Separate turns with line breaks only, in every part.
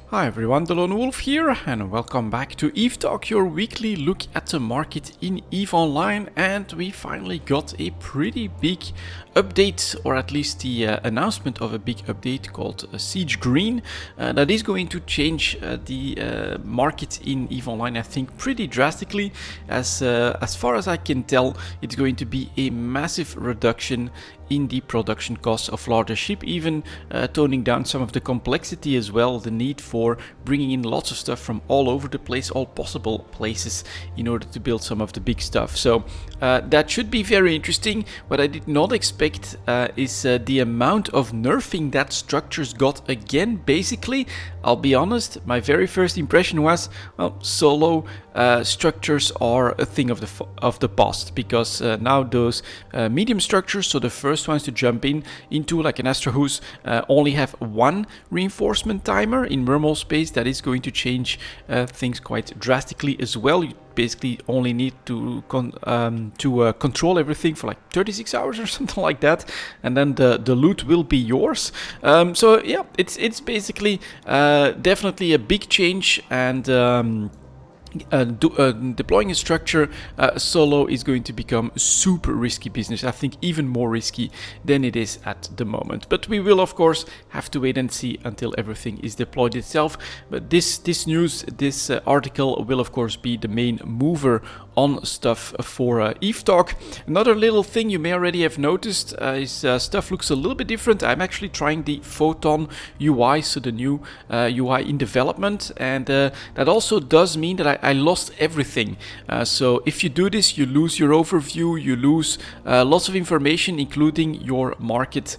Hi everyone, delonewolf here, and welcome back to EVE Talk, your weekly look at the market in EVE Online. And we finally got a pretty big update, or at least the announcement of a big update called Siege Green. That is going to change the market in EVE Online, I think, pretty drastically. As far as I can tell, it's going to be a massive reduction in the production costs of larger ship, even toning down some of the complexity as well, the need for bringing in lots of stuff from all over the place, all possible places, in order to build some of the big stuff. So that should be very interesting. What I did not expect is the amount of nerfing that structures got again. Basically, I'll be honest, my very first impression was, well, solo structures are a thing of the past, because now those medium structures, so the first ones to jump into like an Astrohus, only have one reinforcement timer in normal space. That is going to change things quite drastically as well. You basically only need to control everything for like 36 hours or something like that, and then the loot will be yours. So yeah, it's basically definitely a big change, and deploying a structure solo is going to become super risky business. I think even more risky than it is at the moment. But we will of course have to wait and see until everything is deployed itself. But this news, this article will of course be the main mover on stuff for EVE Talk. Another little thing you may already have noticed is stuff looks a little bit different. I'm actually trying the Photon UI, so the new UI in development, and that also does mean that I lost everything. So if you do this, you lose your overview, you lose lots of information, including your market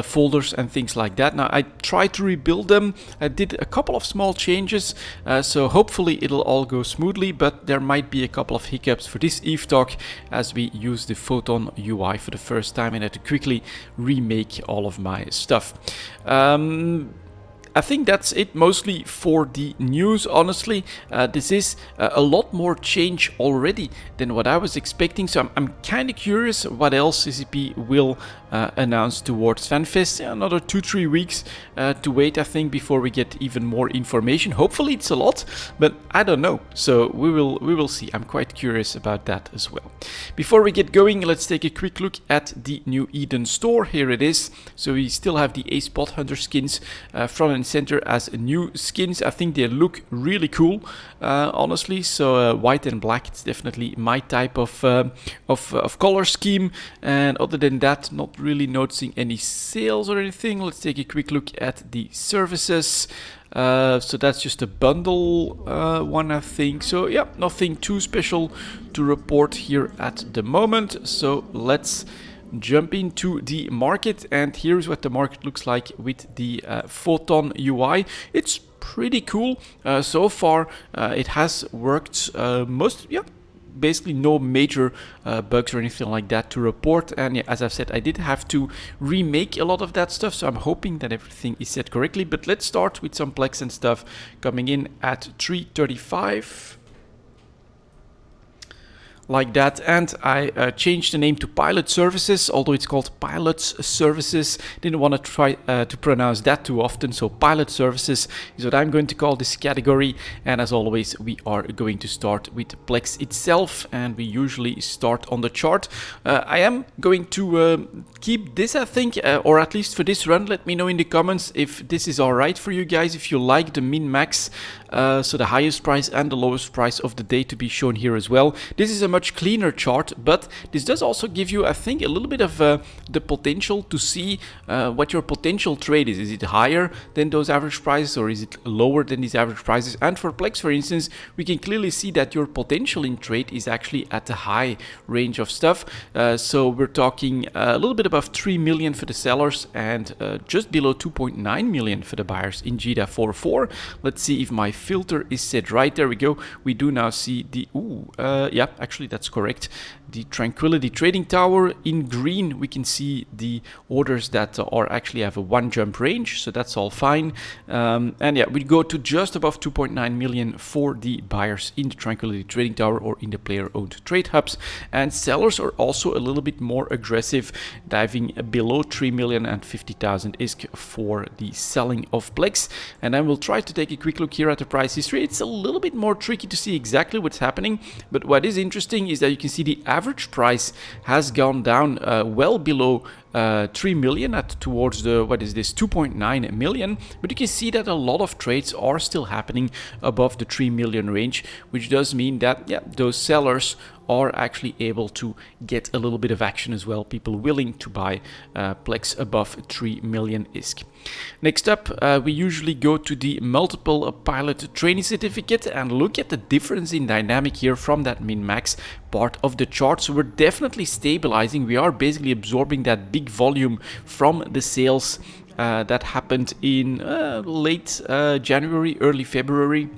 folders and things like that. Now I tried to rebuild them. I did a couple of small changes, so hopefully it'll all go smoothly, but there might be a couple of hiccups for this EVE Talk as we use the Photon UI for the first time and I had to quickly remake all of my stuff. I think that's it mostly for the news. Honestly, this is a lot more change already than what I was expecting, so I'm kind of curious what else CCP will announce towards FanFest. Another 2-3 weeks to wait, I think, before we get even more information. Hopefully it's a lot, but I don't know, so we will see. I'm quite curious about that as well. Before we get going, let's take a quick look at the new Eden store. Here it is. So we still have the Ace Spot Hunter skins front and center as new skins. I think they look really cool, honestly. So white and black, it's definitely my type of color scheme. And other than that, not really noticing any sales or anything. Let's take a quick look at the services. So that's just a bundle one, I think. So yeah, nothing too special to report here at the moment. So let's jump into the market, and here's what the market looks like with the Photon UI. It's pretty cool so far. It has worked basically no major bugs or anything like that to report. And yeah, as I've said, I did have to remake a lot of that stuff, so I'm hoping that everything is set correctly. But let's start with some plex and stuff coming in at 335. Like that, and I changed the name to Pilot Services, although it's called Pilots Services. Didn't want to try to pronounce that too often, so Pilot Services is what I'm going to call this category. And as always, we are going to start with Plex itself, and we usually start on the chart. I am going to keep this, I think, or at least for this run. Let me know in the comments if this is alright for you guys, if you like the min-max, so the highest price and the lowest price of the day to be shown here as well. This is a much cleaner chart, but this does also give you, I think, a little bit of the potential to see what your potential trade is. Is it higher than those average prices, or is it lower than these average prices? And for Plex, for instance, we can clearly see that your potential in trade is actually at the high range of stuff. So we're talking a little bit above 3 million for the sellers and just below 2.9 million for the buyers in GDA 4.4. Let's see if my filter is set right. There we go. We do now see the yeah, actually actually that's correct, the Tranquility Trading Tower. In green we can see the orders that are actually have a 1 jump range, so that's all fine. And yeah, we go to just above 2.9 million for the buyers in the Tranquility Trading Tower or in the player owned trade hubs, and sellers are also a little bit more aggressive, diving below 3 million and 50,000 ISK for the selling of plex. And then we'll try to take a quick look here at the price history. It's a little bit more tricky to see exactly what's happening, but what is interesting is that you can see the average price has gone down well below 3 million at towards the, what is this, 2.9 million, but you can see that a lot of trades are still happening above the 3 million range, which does mean that, yeah, those sellers are actually able to get a little bit of action as well, people willing to buy plex above 3 million ISK. Next up, we usually go to the multiple pilot training certificate and look at the difference in dynamic here from that min-max part of the chart. So we're definitely stabilizing. We are basically absorbing that big volume from the sales that happened in late January, early February.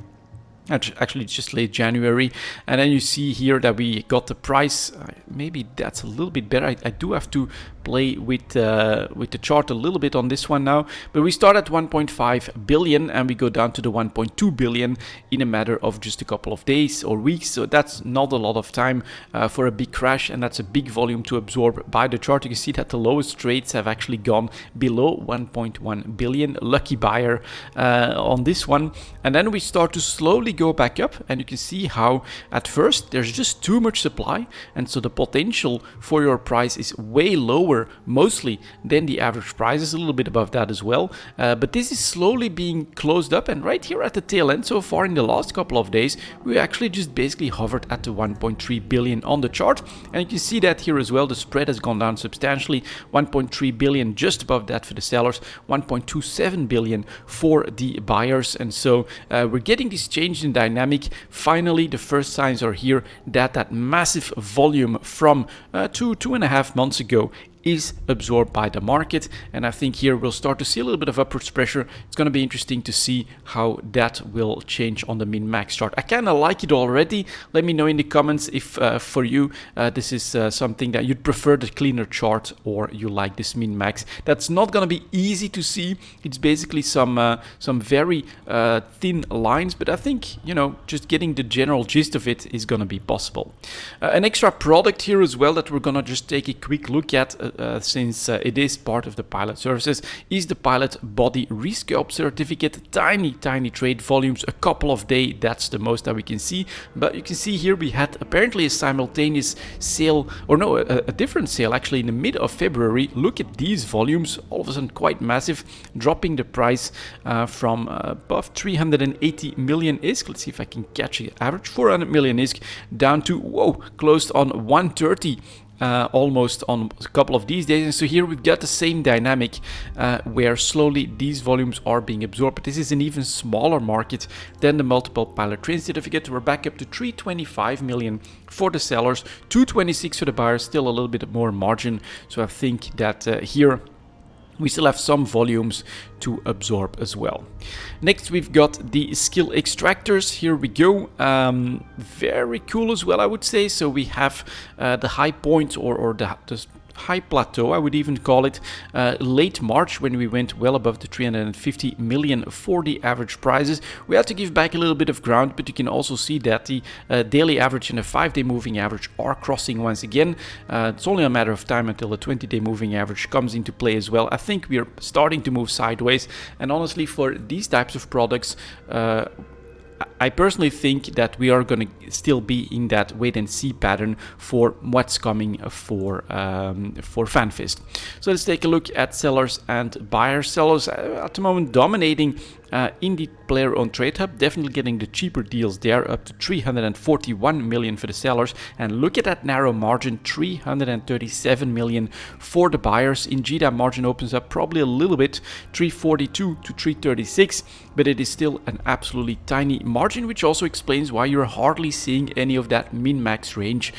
Actually, it's just late January, and then you see here that we got the price. Maybe that's a little bit better. I do have to play with the chart a little bit on this one now, but we start at 1.5 billion and we go down to the 1.2 billion in a matter of just a couple of days or weeks. So that's not a lot of time for a big crash, and that's a big volume to absorb by the chart. You can see that the lowest trades have actually gone below 1.1 billion. Lucky buyer on this one, and then we start to slowly go back up, and you can see how at first there's just too much supply, and so the potential for your price is way lower mostly than the average price, is a little bit above that as well, but this is slowly being closed up, and right here at the tail end so far in the last couple of days we actually just basically hovered at the 1.3 billion on the chart, and you can see that here as well the spread has gone down substantially. 1.3 billion just above that for the sellers, 1.27 billion for the buyers, and so we're getting this change in dynamic. Finally, the first signs are here that that massive volume from 2.5 months ago is absorbed by the market, and I think here we'll start to see a little bit of upwards pressure. It's going to be interesting to see how that will change on the min-max chart. I kind of like it already. Let me know in the comments if for you this is something that you'd prefer, the cleaner chart, or you like this min-max. That's not going to be easy to see. It's basically some very thin lines, but I think, you know, just getting the general gist of it is going to be possible. An extra product here as well that we're going to just take a quick look at since it is part of the pilot services is the pilot body resculpt certificate. Tiny trade volumes, a couple of days, that's the most that we can see, but you can see here we had apparently a simultaneous sale, or no, a different sale actually in the mid of February. Look at these volumes, all of a sudden quite massive, dropping the price from above 380 million ISK. Let's see if I can catch the average, 400 million ISK, down to, whoa, closed on 130 almost on a couple of these days. And so here we've got the same dynamic where slowly these volumes are being absorbed, but this is an even smaller market than the multiple pilot train certificate. We're back up to 325 million for the sellers, 226 for the buyers, still a little bit more margin. So I think that here we still have some volumes to absorb as well. Next, we've got the skill extractors. Here we go. Very cool as well, I would say. So we have the high point or the high plateau, I would even call it, late March, when we went well above the 350 million for the average prices. We had to give back a little bit of ground, but you can also see that the daily average and the 5-day moving average are crossing once again. It's only a matter of time until the 20-day moving average comes into play as well. I think we are starting to move sideways, and honestly, for these types of products, I personally think that we are going to still be in that wait and see pattern for what's coming for FanFist. So let's take a look at sellers and buyers. Sellers at the moment dominating in the player on Trade Hub, definitely getting the cheaper deals there, up to 341 million for the sellers, and look at that narrow margin, 337 million for the buyers. In G, that margin opens up probably a little bit, 342 to 336, but it is still an absolutely tiny margin, which also explains why you're hardly seeing any of that min-max range,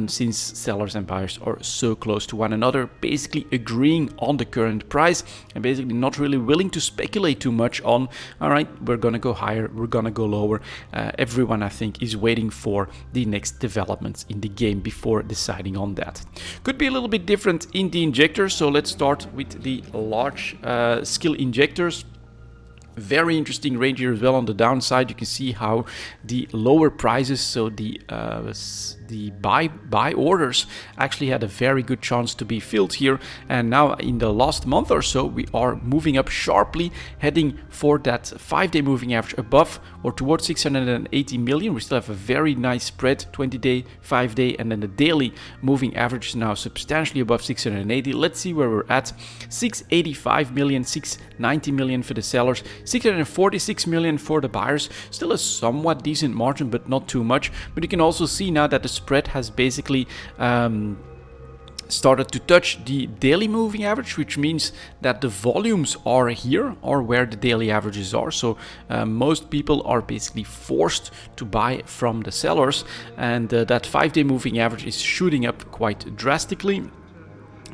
since sellers and buyers are so close to one another, basically agreeing on the current price and basically not really willing to speculate too much on on, all right, we're gonna go higher, we're gonna go lower. Everyone, I think, is waiting for the next developments in the game before deciding on that. Could be a little bit different in the injectors, so let's start with the large skill injectors. Very interesting range here as well. On the downside, you can see how the lower prices, so the buy orders, actually had a very good chance to be filled here. And now in the last month or so, we are moving up sharply, heading for that 5-day moving average above or towards 680 million. We still have a very nice spread, 20-day, 5-day, and then the daily moving average is now substantially above 680. Let's see where we're at. 685 million, 690 million for the sellers, 646 million for the buyers. Still a somewhat decent margin, but not too much. But you can also see now that the spread has basically started to touch the daily moving average, which means that the volumes are here, or where the daily averages are. So most people are basically forced to buy from the sellers, and that 5-day moving average is shooting up quite drastically.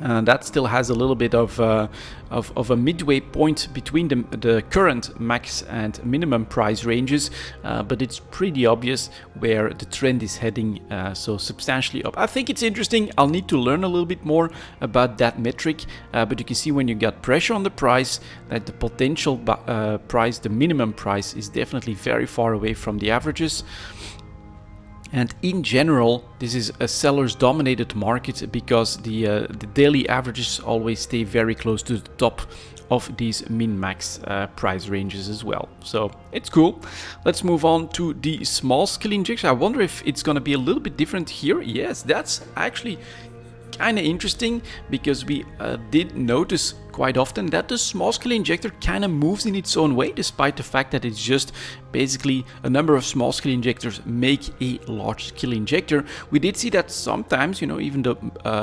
That still has a little bit of a midway point between the current max and minimum price ranges, but it's pretty obvious where the trend is heading, so substantially up. I think it's interesting. I'll need to learn a little bit more about that metric, but you can see when you got pressure on the price that the potential price, the minimum price, is definitely very far away from the averages. And in general, this is a seller's dominated market because the daily averages always stay very close to the top of these min-max price ranges as well. So it's cool. Let's move on to the small scale injection. I wonder if it's going to be a little bit different here. Yes, that's actually kind of interesting, because we did notice quite often that the small scale injector kind of moves in its own way, despite the fact that it's just basically a number of small scale injectors make a large scale injector. We did see that sometimes, you know, even the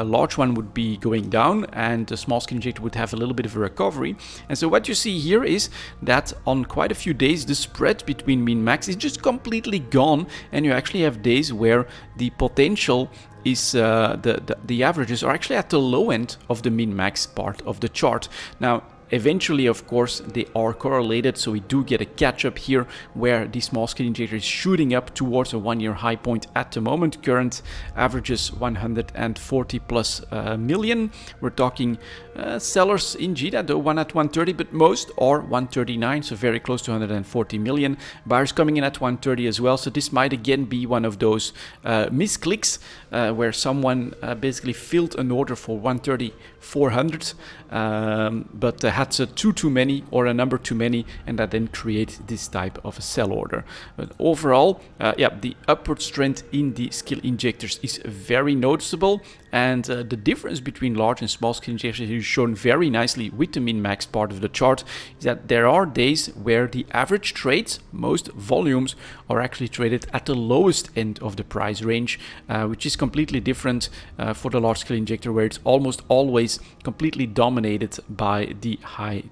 large one would be going down and the small scale injector would have a little bit of a recovery. And so what you see here is that on quite a few days, the spread between min max is just completely gone, and you actually have days where the potential is the averages are actually at the low end of the min-max part of the chart. Now, eventually, of course, they are correlated, so we do get a catch-up here where the small scale injector is shooting up towards a 1-year high point at the moment. Current averages 140 plus million. We're talking sellers in GDA, though one at 130, but most are 139, so very close to 140 million. Buyers coming in at 130 as well, so this might again be one of those misclicks where someone basically filled an order for 130, 400, but had too many or a number too many, and that then creates this type of a sell order. But overall, yeah, the upward trend in the skill injectors is very noticeable, and the difference between large and small skill injectors is shown very nicely with the min-max part of the chart, is that there are days where the average trades, most volumes, are actually traded at the lowest end of the price range, which is completely different for the large scale injector, where it's almost always completely dominated by the high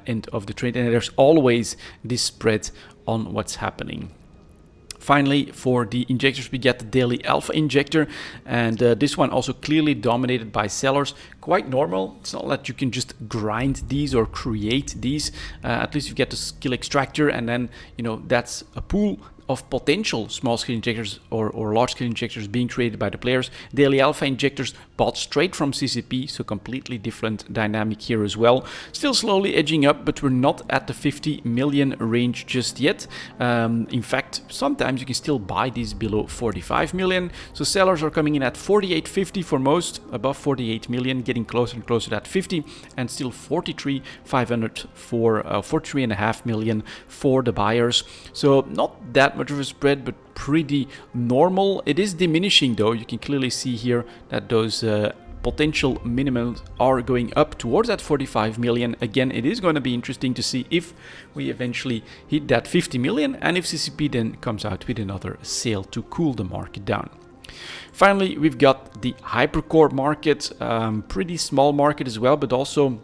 end of the trade, and there's always this spread on what's happening. Finally, for the injectors, we get the daily alpha injector, and this one also clearly dominated by sellers. Quite normal. It's not that you can just grind these or create these. At least you get the skill extractor, and then, you know, that's a pool of potential small scale injectors or large scale injectors being created by the players. Daily alpha injectors bought straight from CCP, so completely different dynamic here as well. Still slowly edging up, but we're not at the 50 million range just yet. In fact, sometimes you can still buy these below 45 million. So sellers are coming in at 48.50 for most, above 48 million, getting closer and closer to that 50, and still 43.500 for 43.5 million for the buyers. So not that much of a spread, but pretty normal. It is diminishing though. You can clearly see here that those potential minimums are going up towards that 45 million. Again, it is going to be interesting to see if we eventually hit that 50 million and if CCP then comes out with another sale to cool the market down. Finally, we've got the hypercore market, pretty small market as well, but also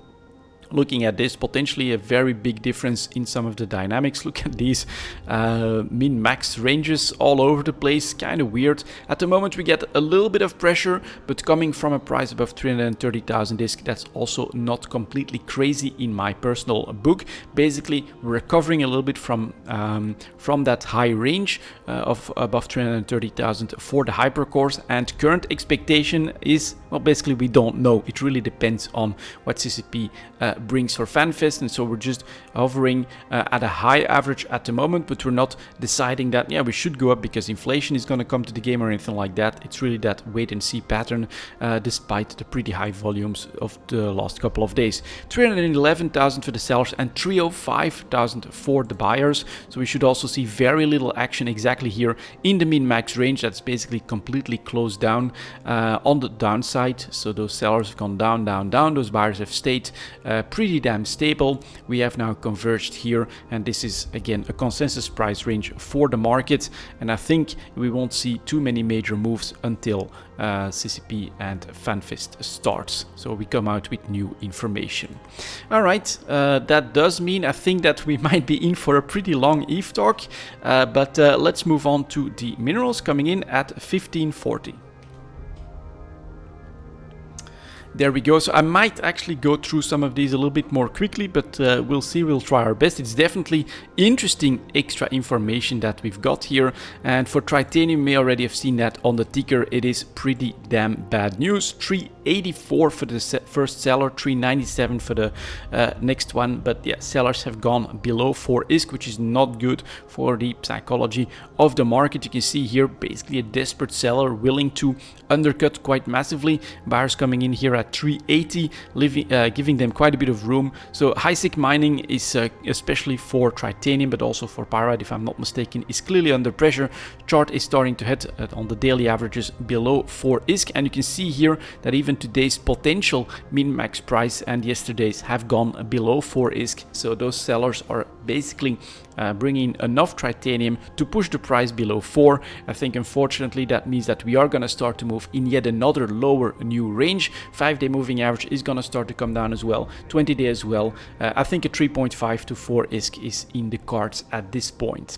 looking at this, potentially a very big difference in some of the dynamics. Look at these min-max ranges all over the place, kind of weird. At the moment we get a little bit of pressure, but coming from a price above 330,000 ISK, that's also not completely crazy in my personal book. Basically, we're recovering a little bit from that high range of above 330,000 for the hypercores, and current expectation is, well, basically we don't know. It really depends on what CCP brings for FanFest, and so we're just hovering at a high average at the moment, but we're not deciding that, yeah, we should go up because inflation is going to come to the game or anything like that. It's really that wait and see pattern, despite the pretty high volumes of the last couple of days. 311,000 for the sellers and 305,000 for the buyers, so we should also see very little action exactly here in the min-max range. That's basically completely closed down on the downside, so those sellers have gone down, down, down. Those buyers have stayed pretty damn stable. We have now converged here, and this is again a consensus price range for the market, and I think we won't see too many major moves until CCP and FanFest starts, so we come out with new information. All right, that does mean I think that we might be in for a pretty long EVE talk, but let's move on to the minerals coming in at 1540. There we go. So I might actually go through some of these a little bit more quickly, but we'll see. We'll try our best. It's definitely interesting extra information that we've got here. And for titanium, you may already have seen that on the ticker. It is pretty damn bad news. 384 for the first seller, 397 for the next one. But yeah, sellers have gone below 4 ISK, which is not good for the psychology of the market. You can see here basically a desperate seller willing to undercut quite massively. Buyers coming in here at 380, giving them quite a bit of room. So high-sec mining is especially for titanium, but also for pyrite, if I'm not mistaken, is clearly under pressure. Chart is starting to hit on the daily averages below 4 ISK, and you can see here that even today's potential min-max price and yesterday's have gone below 4 ISK. So those sellers are basically bringing enough titanium to push the price below 4. I think unfortunately that means that we are going to start to move in yet another lower new range. 5-day moving average is going to start to come down as well, 20-day as well. I think a 3.5 to 4 ISK is in the cards at this point.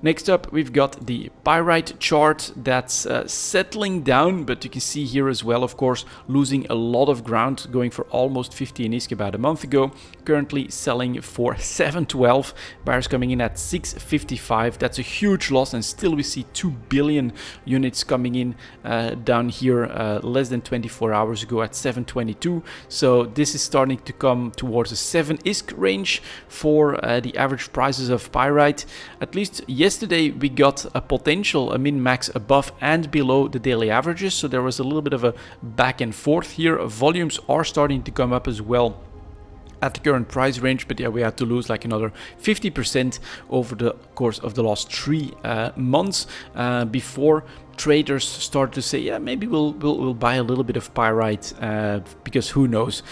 Next up, we've got the pyrite chart that's settling down, but you can see here as well, of course, losing a lot of ground, going for almost 50 in ISK about a month ago. Currently selling for 712, buyers coming in at 655. That's a huge loss, and still we see 2 billion units coming in down here less than 24 hours ago at 722. So this is starting to come towards a 7 ISK range for the average prices of pyrite. At least yesterday we got a potential, a min-max above and below the daily averages, so there was a little bit of a back and forth here. Volumes are starting to come up as well at the current price range, but yeah, we had to lose like another 50% over the course of the last 3 months before traders start to say, yeah, maybe we'll buy a little bit of pyrite, because who knows,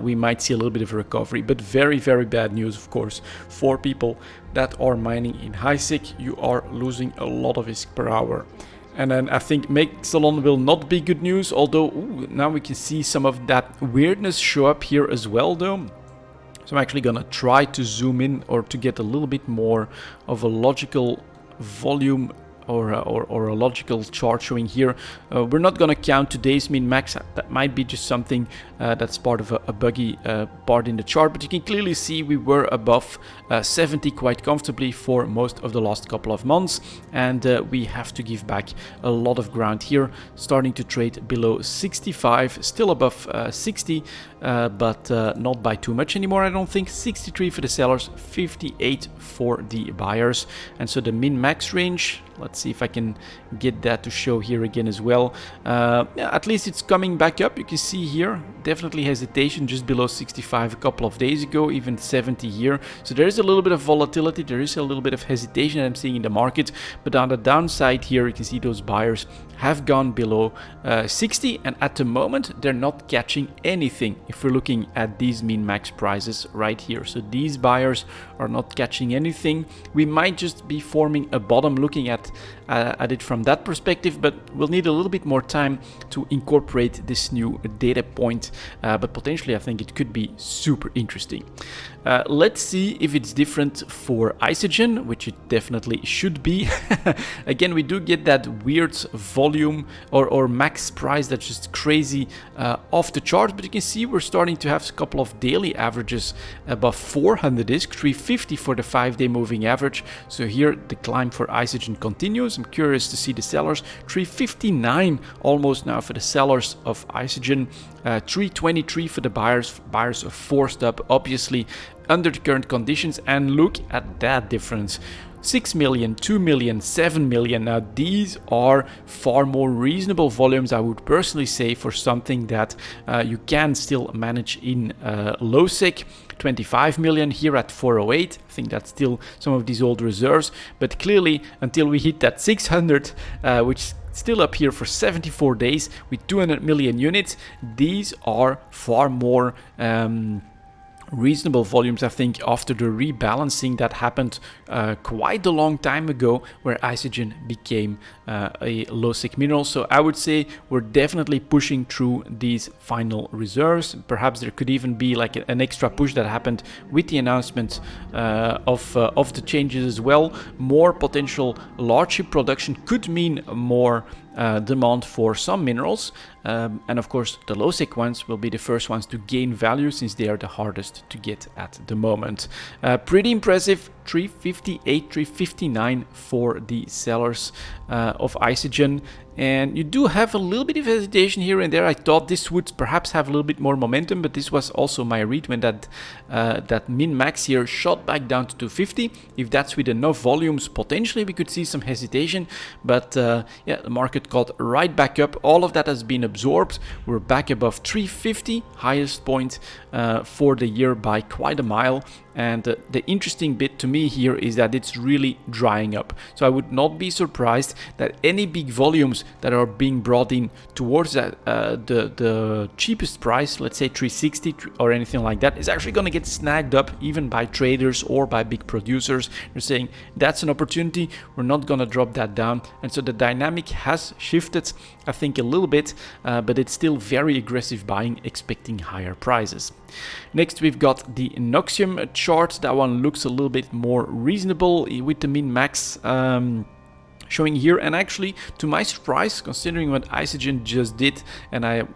we might see a little bit of a recovery. But very, very bad news, of course, for people that are mining in high-sec. You are losing a lot of ISK per hour. And then I think Mexalon will not be good news, although now we can see some of that weirdness show up here as well though. So I'm actually gonna try to zoom in or to get a little bit more of a logical volume or a logical chart showing here. We're not going to count today's min-max. That might be just something that's part of a buggy part in the chart, but you can clearly see we were above 70 quite comfortably for most of the last couple of months, and we have to give back a lot of ground here, starting to trade below 65, still above 60, but not by too much anymore, I don't think. 63 for the sellers, 58 for the buyers. And so the min-max range, let's see if I can get that to show here again as well. Yeah, at least it's coming back up. You can see here, definitely hesitation just below 65 a couple of days ago, even 70 here. So there is a little bit of volatility, there is a little bit of hesitation that I'm seeing in the market. But on the downside here, you can see those buyers have gone below 60, and at the moment they're not catching anything if we're looking at these min-max prices right here. So these buyers are not catching anything. We might just be forming a bottom looking at at it from that perspective, but we'll need a little bit more time to incorporate this new data point. But potentially, I think it could be super interesting. Let's see if it's different for Isogen, which it definitely should be. Again, we do get that weird volume or max price that's just crazy off the chart, but you can see we're starting to have a couple of daily averages above 400 disk, 350 for the 5-day moving average. So here the climb for Isogen continues. I'm curious to see the sellers. 359 almost now for the sellers of Isogen, 323 for the buyers. Buyers are forced up, obviously, under the current conditions, and look at that difference. 6 million, 2 million, 7 million. Now these are far more reasonable volumes, I would personally say, for something that you can still manage in low sec. 25 million here at 408. I think that's still some of these old reserves, but clearly until we hit that 600, which still up here for 74 days with 200 million units, these are far more reasonable volumes, I think, after the rebalancing that happened quite a long time ago, where Isogen became a low sec mineral. So I would say we're definitely pushing through these final reserves. Perhaps there could even be like an extra push that happened with the announcement of the changes as well. More potential large chip production could mean more demand for some minerals, and of course the low sec ones will be the first ones to gain value, since they are the hardest to get at the moment. Pretty impressive. 358, 359 for the sellers of Isogen. And you do have a little bit of hesitation here and there. I thought this would perhaps have a little bit more momentum, but this was also my read when that min-max here shot back down to 250. If that's with enough volumes, potentially we could see some hesitation. But yeah, the market got right back up. All of that has been absorbed. We're back above 350, highest point for the year by quite a mile. And the interesting bit to me here is that it's really drying up. So I would not be surprised that any big volumes that are being brought in towards that, the cheapest price, let's say 360 or anything like that, is actually going to get snagged up even by traders or by big producers. They're saying that's an opportunity, we're not going to drop that down. And so the dynamic has shifted, I think, a little bit, but it's still very aggressive buying, expecting higher prices. Next, we've got the Noxium chart. That one looks a little bit more reasonable with the min-max showing here. And actually, to my surprise, considering what Isogen just did, and I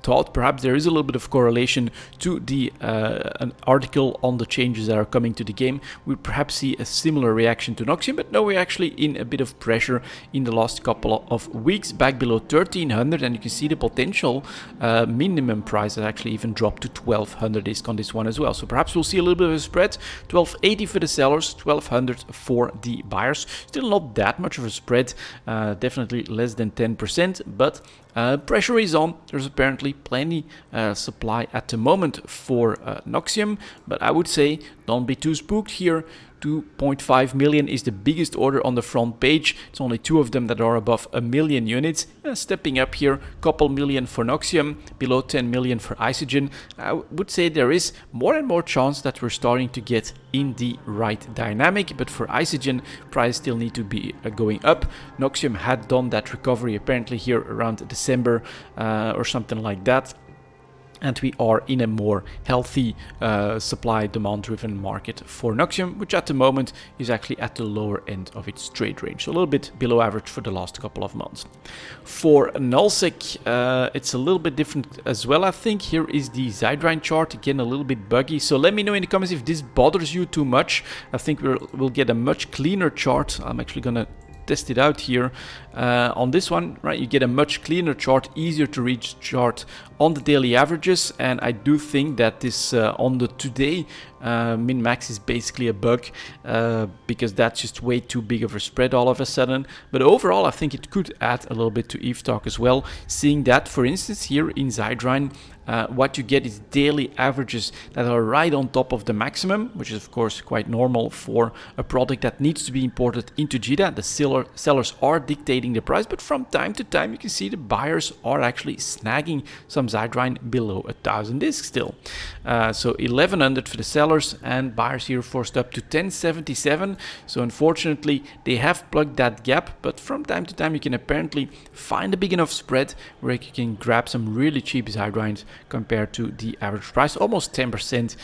thought perhaps there is a little bit of correlation to the an article on the changes that are coming to the game, we perhaps see a similar reaction to Noxium. But no, we're actually in a bit of pressure in the last couple of weeks, back below 1300, and you can see the potential minimum price has actually even dropped to 1200 disk on this one as well. So perhaps we'll see a little bit of a spread. 1280 for the sellers, 1200 for the buyers. Still not that much of a spread, definitely less than 10%, but pressure is on. There's apparently plenty supply at the moment for Noxium, but I would say don't be too spooked here. 2.5 million is the biggest order on the front page. It's only two of them that are above 1 million units. Stepping up here, couple million for Noxium, below 10 million for Isogen. I would say there is more and more chance that we're starting to get in the right dynamic, but for Isogen, price still need to be going up. Noxium had done that recovery apparently here around December or something like that. And we are in a more healthy supply-demand driven market for Noxium, which at the moment is actually at the lower end of its trade range. So a little bit below average for the last couple of months. For nullsec, it's a little bit different as well, I think. Here is the Zydrine chart, again a little bit buggy. So let me know in the comments if this bothers you too much. I think we'll get a much cleaner chart. I'm actually going to test it out here on this one, right? You get a much cleaner chart, easier to reach chart on the daily averages, and I do think that this on the today min-max is basically a bug because that's just way too big of a spread all of a sudden. But overall, I think it could add a little bit to EVE Talk as well, seeing that, for instance, here in Zydrine, what you get is daily averages that are right on top of the maximum, which is of course quite normal for a product that needs to be imported into JITA. The sellers are dictating the price, but from time to time you can see the buyers are actually snagging some Zydrine below 1,000 discs still. So 1,100 for the sellers, and buyers here forced up to 1077. So unfortunately they have plugged that gap, but from time to time you can apparently find a big enough spread where you can grab some really cheap Zydrines compared to the average price, almost 10%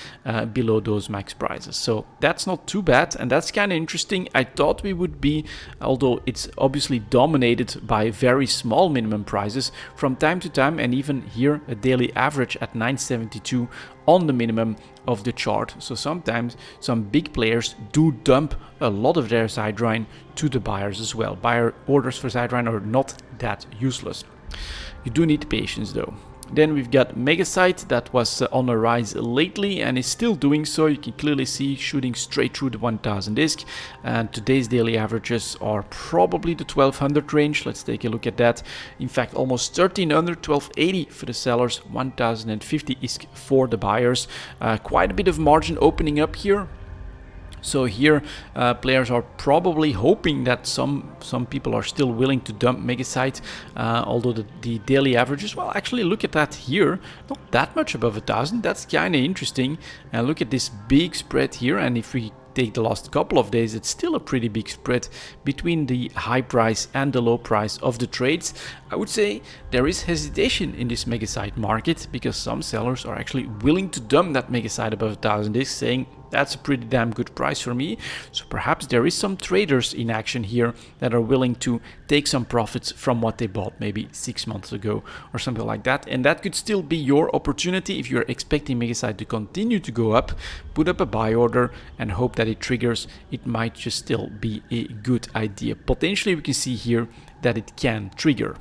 below those max prices. So that's not too bad, and that's kind of interesting. I thought we would be, although it's obviously dominated by very small minimum prices from time to time, and even here a daily average at 972 on the minimum of the chart. So sometimes some big players do dump a lot of their Zydrine to the buyers as well. Buyer orders for Zydrine are not that useless. You do need patience though. Then we've got Megasite that was on a rise lately and is still doing so. You can clearly see shooting straight through the 1000 disc, and today's daily averages are probably the 1200 range. Let's take a look at that. In fact, almost 1300, 1280 for the sellers, 1050 ISK for the buyers. Quite a bit of margin opening up here. So here players are probably hoping that some people are still willing to dump Megasite, although the daily averages, well, actually look at that here, not that much above 1,000. That's kind of interesting. And look at this big spread here, and if we take the last couple of days, it's still a pretty big spread between the high price and the low price of the trades. I would say there is hesitation in this Megasite market because some sellers are actually willing to dump that Megasite above 1,000 discs, saying that's a pretty damn good price for me. So perhaps there is some traders in action here that are willing to take some profits from what they bought maybe 6 months ago or something like that. And that could still be your opportunity if you're expecting Megasite to continue to go up. Put up a buy order and hope that it triggers. It might just still be a good idea. Potentially we can see here that it can trigger.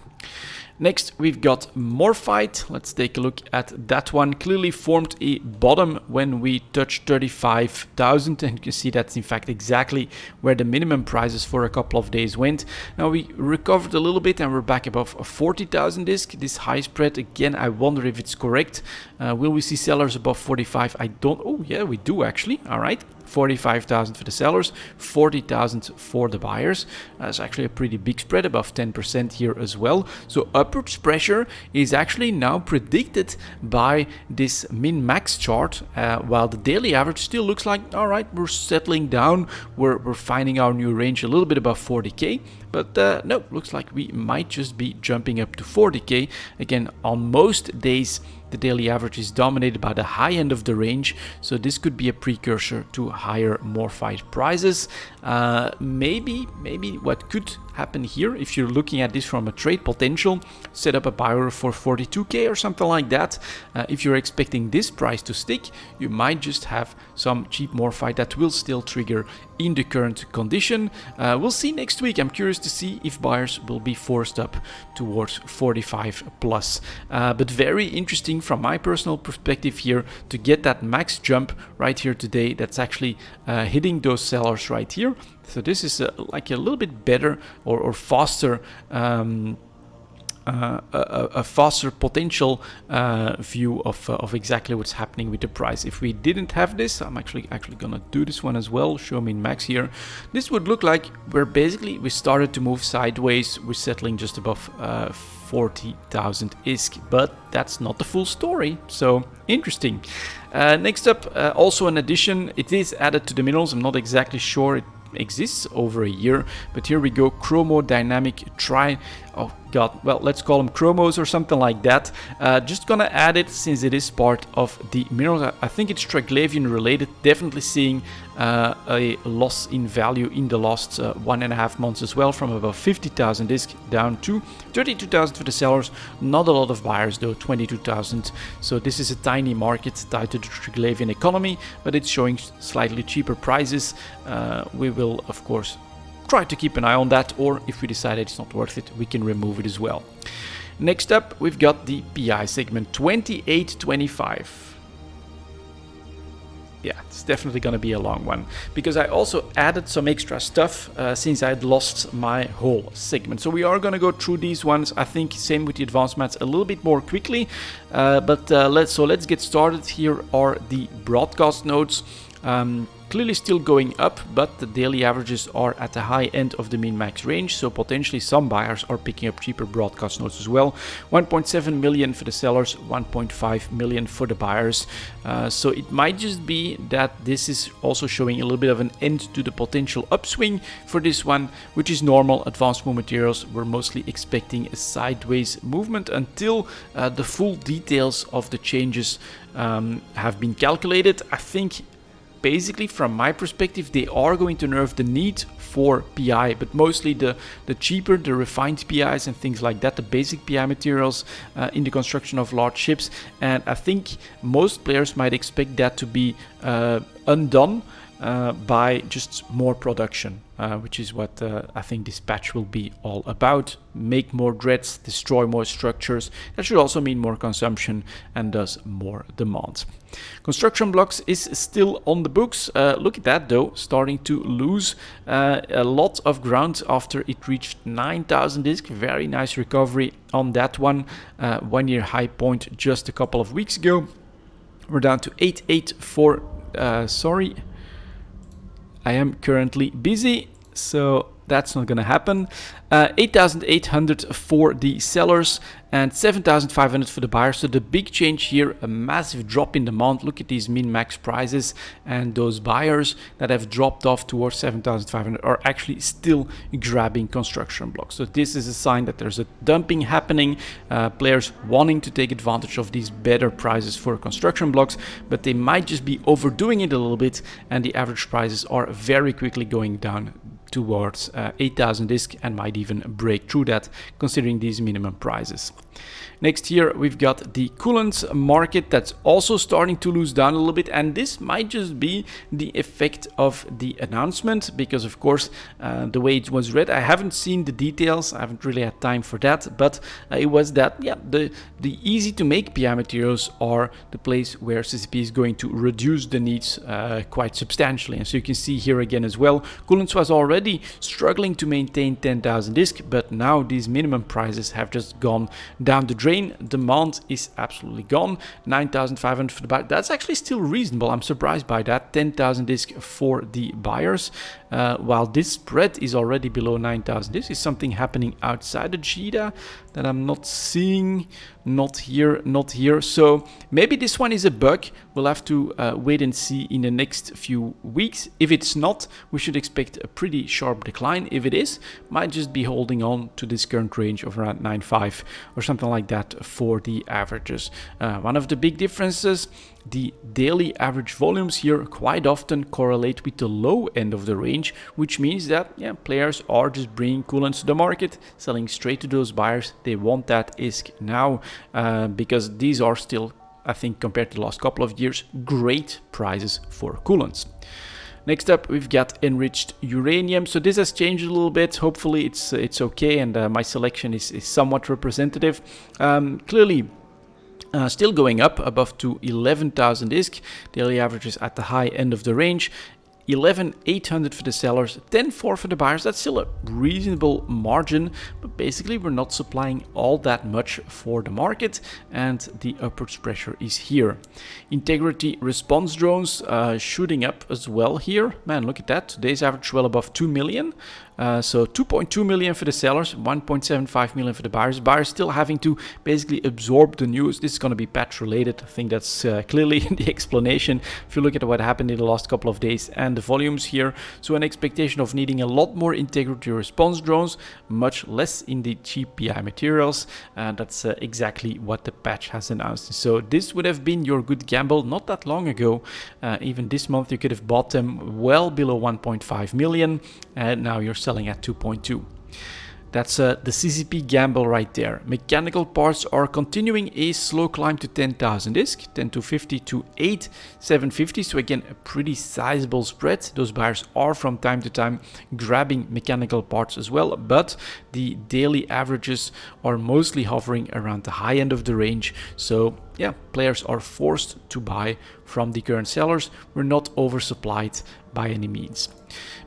Next, we've got Morphite. Let's take a look at that one. Clearly formed a bottom when we touched 35,000, and you can see that's in fact exactly where the minimum prices for a couple of days went. Now we recovered a little bit and we're back above a 40,000 disc. This high spread, again, I wonder if it's correct. Will we see sellers above 45? I don't. Oh yeah, we do actually. All right. 45,000 for the sellers, 40,000 for the buyers. That's actually a pretty big spread, above 10% here as well. So upwards pressure is actually now predicted by this min-max chart, while the daily average still looks like, all right, we're settling down. We're finding our new range a little bit above 40k. But no, looks like we might just be jumping up to 40k. Again, on most days, the daily average is dominated by the high end of the range, so this could be a precursor to higher Morphite prices. Maybe what could happen here, if you're looking at this from a trade potential, set up a buy order for 42k or something like that. If you're expecting this price to stick, you might just have some cheap Morphite that will still trigger in the current condition. We'll see next week. I'm curious to see if buyers will be forced up towards 45 plus. But very interesting from my personal perspective here to get that max jump right here today. That's actually hitting those sellers right here. So this is like a little bit better or faster a faster potential view of exactly what's happening with the price. If we didn't have this, I'm actually gonna do this one as well, show min max here. This would look like we started to move sideways. We're settling just above 40,000 ISK, but that's not the full story. So interesting. Next up, also an addition. It is added to the minerals. I'm not exactly sure it exists over a year, but here we go. Chromodynamic oh god, well, let's call them chromos or something like that. Just gonna add it since it is part of the minerals. I think it's Triglavian related. Definitely seeing a loss in value in the last 1.5 months as well, from above 50,000 disc down to 32,000 for the sellers. Not a lot of buyers though, 22,000. So this is a tiny market tied to the Triglavian economy, but it's showing slightly cheaper prices. We will of course try to keep an eye on that, or if we decide it's not worth it, we can remove it as well. Next up, we've got the PI segment 2825. yeah, it's definitely going to be a long one, because I also added some extra stuff since I'd lost my whole segment. So we are going to go through these ones, I think same with the advanced mats, a little bit more quickly, but let's get started. Here are the broadcast nodes. Clearly still going up, but the daily averages are at the high end of the min-max range, so potentially some buyers are picking up cheaper broadcast nodes as well. 1.7 million for the sellers, 1.5 million for the buyers. So it might just be that this is also showing a little bit of an end to the potential upswing for this one, which is normal. Advanced Moon Materials were mostly expecting a sideways movement until the full details of the changes have been calculated. I think basically, from my perspective, they are going to nerf the need for PI, but mostly the cheaper, the refined PIs and things like that, the basic PI materials in the construction of large ships. And I think most players might expect that to be undone by just more production, which is what I think this patch will be all about. Make more dreads, destroy more structures. That should also mean more consumption and thus more demand. Construction blocks is still on the books. Look at that though, starting to lose a lot of ground after it reached 9,000 disc. Very nice recovery on that one. 1 year high point just a couple of weeks ago. We're down to 884. Sorry, I am currently busy, so that's not gonna happen. 8,800 for the sellers and 7,500 for the buyers. So the big change here, a massive drop in demand. Look at these min-max prices, and those buyers that have dropped off towards 7,500 are actually still grabbing construction blocks. So this is a sign that there's a dumping happening, players wanting to take advantage of these better prices for construction blocks, but they might just be overdoing it a little bit, and the average prices are very quickly going down towards 8,000 disc and might even break through that, considering these minimum prices. Next here we've got the coolant market that's also starting to lose down a little bit, and this might just be the effect of the announcement, because of course the way it was read, I haven't seen the details, I haven't really had time for that, but it was that, yeah, the easy to make PI materials are the place where CCP is going to reduce the needs quite substantially. And so you can see here again as well, coolants was already struggling to maintain 10,000 disc, but now these minimum prices have just gone down the drain. Demand is absolutely gone. 9,500 for the buyer. That's actually still reasonable. I'm surprised by that. 10,000 disc for the buyers. While this spread is already below 9,000 disc, is something happening outside the JIDA that I'm not seeing. Not here, not here. So maybe this one is a bug. We'll have to wait and see in the next few weeks. If it's not, we should expect a pretty sharp decline. If it is, might just be holding on to this current range of around 9.5 or something like that for the averages. One of the big differences, the daily average volumes here quite often correlate with the low end of the range, which means that, yeah, players are just bringing coolants to the market, selling straight to those buyers. They want that ISK now, because these are still, I think, compared to the last couple of years, great prices for coolants. Next up, we've got enriched uranium. So this has changed a little bit. Hopefully it's okay, and my selection is somewhat representative. Clearly, still going up above to 11,000 ISK. Daily averages at the high end of the range. 11,800 for the sellers, 10,400 for the buyers. That's still a reasonable margin, but basically we're not supplying all that much for the market, and the upwards pressure is here. Integrity response drones shooting up as well here. Man, look at that. Today's average well above 2 million. So 2.2 million for the sellers, 1.75 million for the buyers. Buyers still having to basically absorb the news. This is going to be patch related. I think that's clearly the explanation if you look at what happened in the last couple of days and the volumes here. So an expectation of needing a lot more integrity response drones, much less in the cheap PI materials. That's exactly what the patch has announced. So this would have been your good gamble not that long ago. Even this month you could have bought them well below 1.5 million, and now you're selling at 2.2. That's the CCP gamble right there. Mechanical parts are continuing a slow climb to 10,000 ISK, 10,250 to 8,750. So again, a pretty sizable spread. Those buyers are from time to time grabbing mechanical parts as well, but the daily averages are mostly hovering around the high end of the range. So yeah, players are forced to buy from the current sellers. We're not oversupplied by any means.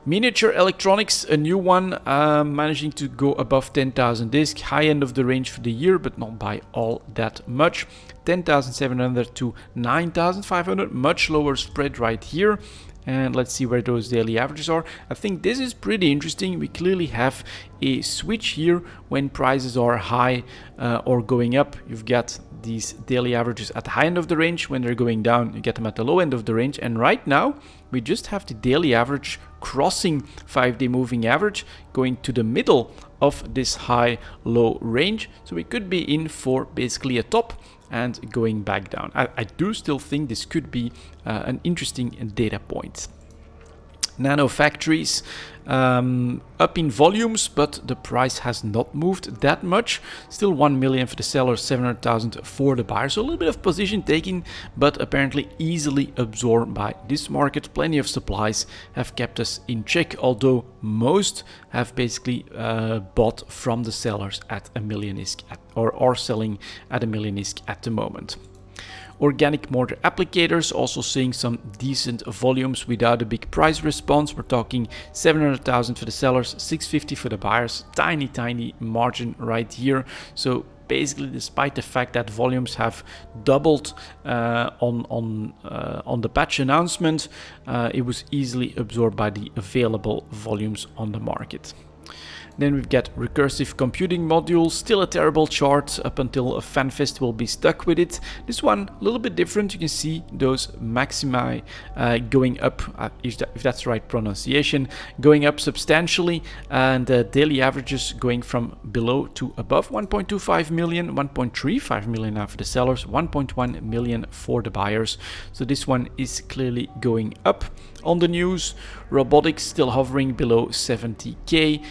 Miniature electronics, a new one, managing to go above 10,000 ISK, high end of the range for the year, but not by all that much. 10,700 to 9,500, much lower spread right here. And let's see where those daily averages are. I think this is pretty interesting. We clearly have a switch here when prices are high or going up. You've got these daily averages at the high end of the range. When they're going down, you get them at the low end of the range. And right now, we just have the daily average crossing 5-day moving average, going to the middle of this high-low range. So we could be in for basically a top and going back down. I do still think this could be an interesting data point. Nano factories up in volumes, but the price has not moved that much. Still 1 million for the sellers, 700,000 for the buyers. So a little bit of position taking, but apparently easily absorbed by this market. Plenty of supplies have kept us in check, although most have basically bought from the sellers at a million ISK or are selling at a million ISK at the moment. Organic mortar applicators also seeing some decent volumes without a big price response. We're talking 700,000 for the sellers, 650 for the buyers. Tiny margin right here. So basically, despite the fact that volumes have doubled on the patch announcement, it was easily absorbed by the available volumes on the market. Then we've got recursive computing modules, still a terrible chart up until a FanFest will be stuck with it. This one a little bit different. You can see those maximi going up, if that's the right pronunciation, going up substantially, and daily averages going from below to above. 1.25 million, 1.35 million now for the sellers, 1.1 million for the buyers. So this one is clearly going up. On the news, robotics still hovering below 70k.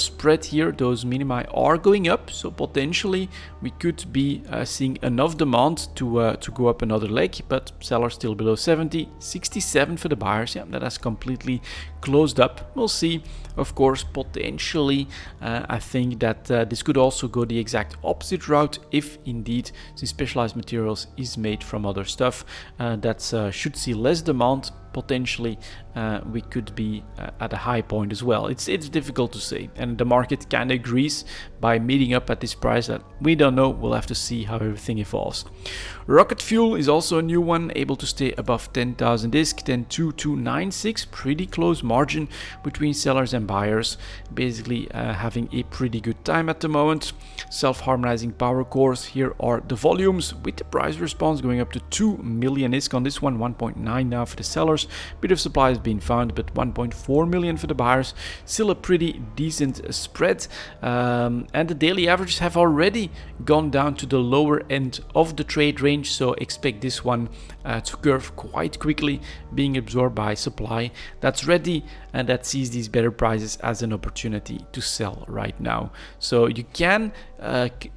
Spread here, those minimi are going up, so potentially we could be seeing enough demand to go up another leg, but sellers still below 70, 67 for the buyers. Yeah, that has completely closed up. We'll see. Of course, potentially, I think that this could also go the exact opposite route if indeed the specialized materials is made from other stuff that should see less demand. Potentially we could be at a high point as well. It's difficult to say, and the market kind of agrees by meeting up at this price that we don't know. We'll have to see how everything evolves. Rocket fuel is also a new one, able to stay above 10,000 ISK, 10,296, pretty close margin between sellers and buyers, basically having a pretty good time at the moment. Self-harmonizing power cores, here are the volumes with the price response going up to 2 million ISK on this one, 1.9 now for the sellers. Bit of supply has been found, but 1.4 million for the buyers. Still a pretty decent spread, and the daily averages have already gone down to the lower end of the trade range, so expect this one to curve quite quickly, being absorbed by supply that's ready and that sees these better prices as an opportunity to sell right now. So you can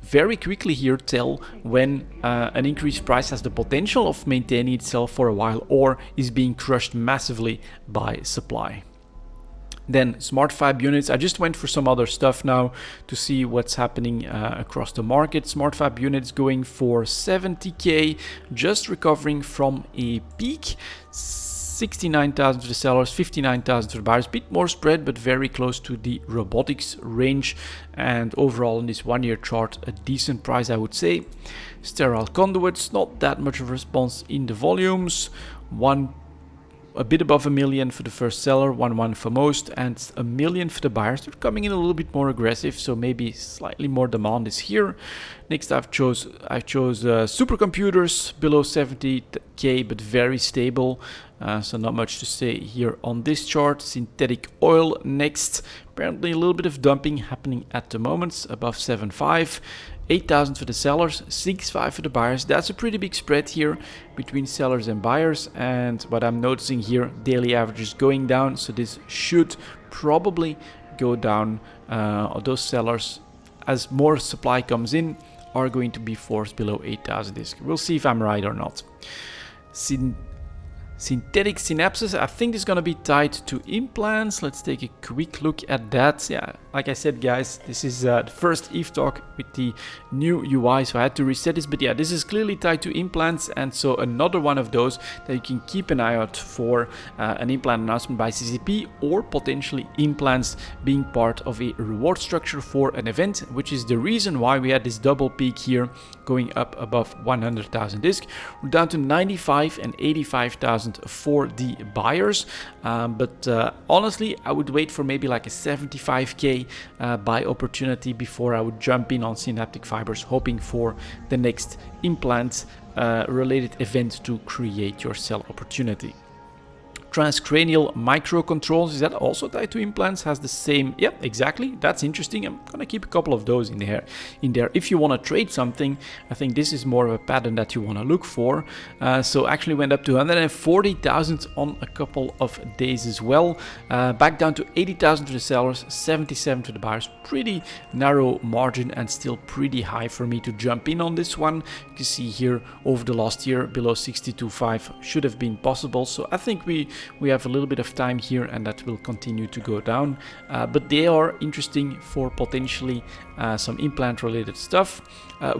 very quickly here tell when an increased price has the potential of maintaining itself for a while or is being crushed massively by supply. Then smart fab units, I just went for some other stuff now to see what's happening across the market. Smart fab units going for 70k, just recovering from a peak. 69,000 for the sellers, 59,000 for the buyers. Bit more spread, but very close to the robotics range. And overall in this 1 year chart, a decent price, I would say. Sterile conduits, not that much of a response in the volumes. A bit above a million for the first seller, 1.1 for most, and a million for the buyers. They're coming in a little bit more aggressive, so maybe slightly more demand is here. Next, I chose supercomputers below 70k, but very stable. So not much to say here on this chart. Synthetic oil next. Apparently a little bit of dumping happening at the moment, above 7.5. 8,000 for the sellers, 6.5 for the buyers. That's a pretty big spread here between sellers and buyers. And what I'm noticing here, daily averages going down. So this should probably go down, or those sellers, as more supply comes in, are going to be forced below 8,000 disk. We'll see if I'm right or not. Synthetic synapses, I think is going to be tied to implants. Let's take a quick look at that. Yeah, like I said, guys, this is the first Eve talk with the new UI, so I had to reset this. But yeah, this is clearly tied to implants, and so another one of those that you can keep an eye out for, an implant announcement by CCP, or potentially implants being part of a reward structure for an event, which is the reason why we had this double peak here going up above 100,000 disk. We're down to 95 and 85,000 for the buyers, but honestly, I would wait for maybe like a 75k buy opportunity before I would jump in on synaptic fibers, hoping for the next implant related event to create your sell opportunity. Transcranial microcontrols, is that also tied to implants? Has the same, yeah, exactly. That's interesting. I'm gonna keep a couple of those in there. If you want to trade something, I think this is more of a pattern that you want to look for. So actually went up to 140,000 on a couple of days as well. Back down to 80,000 to the sellers, 77 to the buyers. Pretty narrow margin and still pretty high for me to jump in on this one. You can see here over the last year below 62.5 should have been possible. So I think we have a little bit of time here, and that will continue to go down, but they are interesting for potentially some implant related stuff.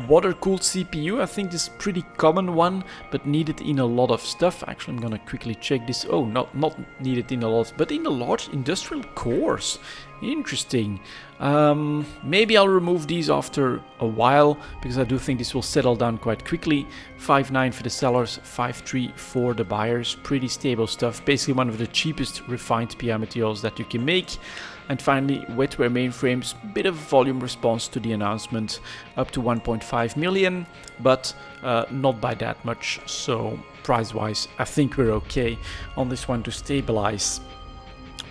Water cooled CPU, I think this is a pretty common one, but needed in a lot of stuff. Actually, I'm gonna quickly check this. Oh, not needed in a lot, but in a large industrial cores. Interesting. Maybe I'll remove these after a while, because I do think this will settle down quite quickly. 5.9 for the sellers, 5.3 for the buyers. Pretty stable stuff. Basically one of the cheapest refined PI materials that you can make. And finally, wetware mainframes, bit of volume response to the announcement, up to 1.5 million, but not by that much. So price-wise, I think we're okay on this one to stabilize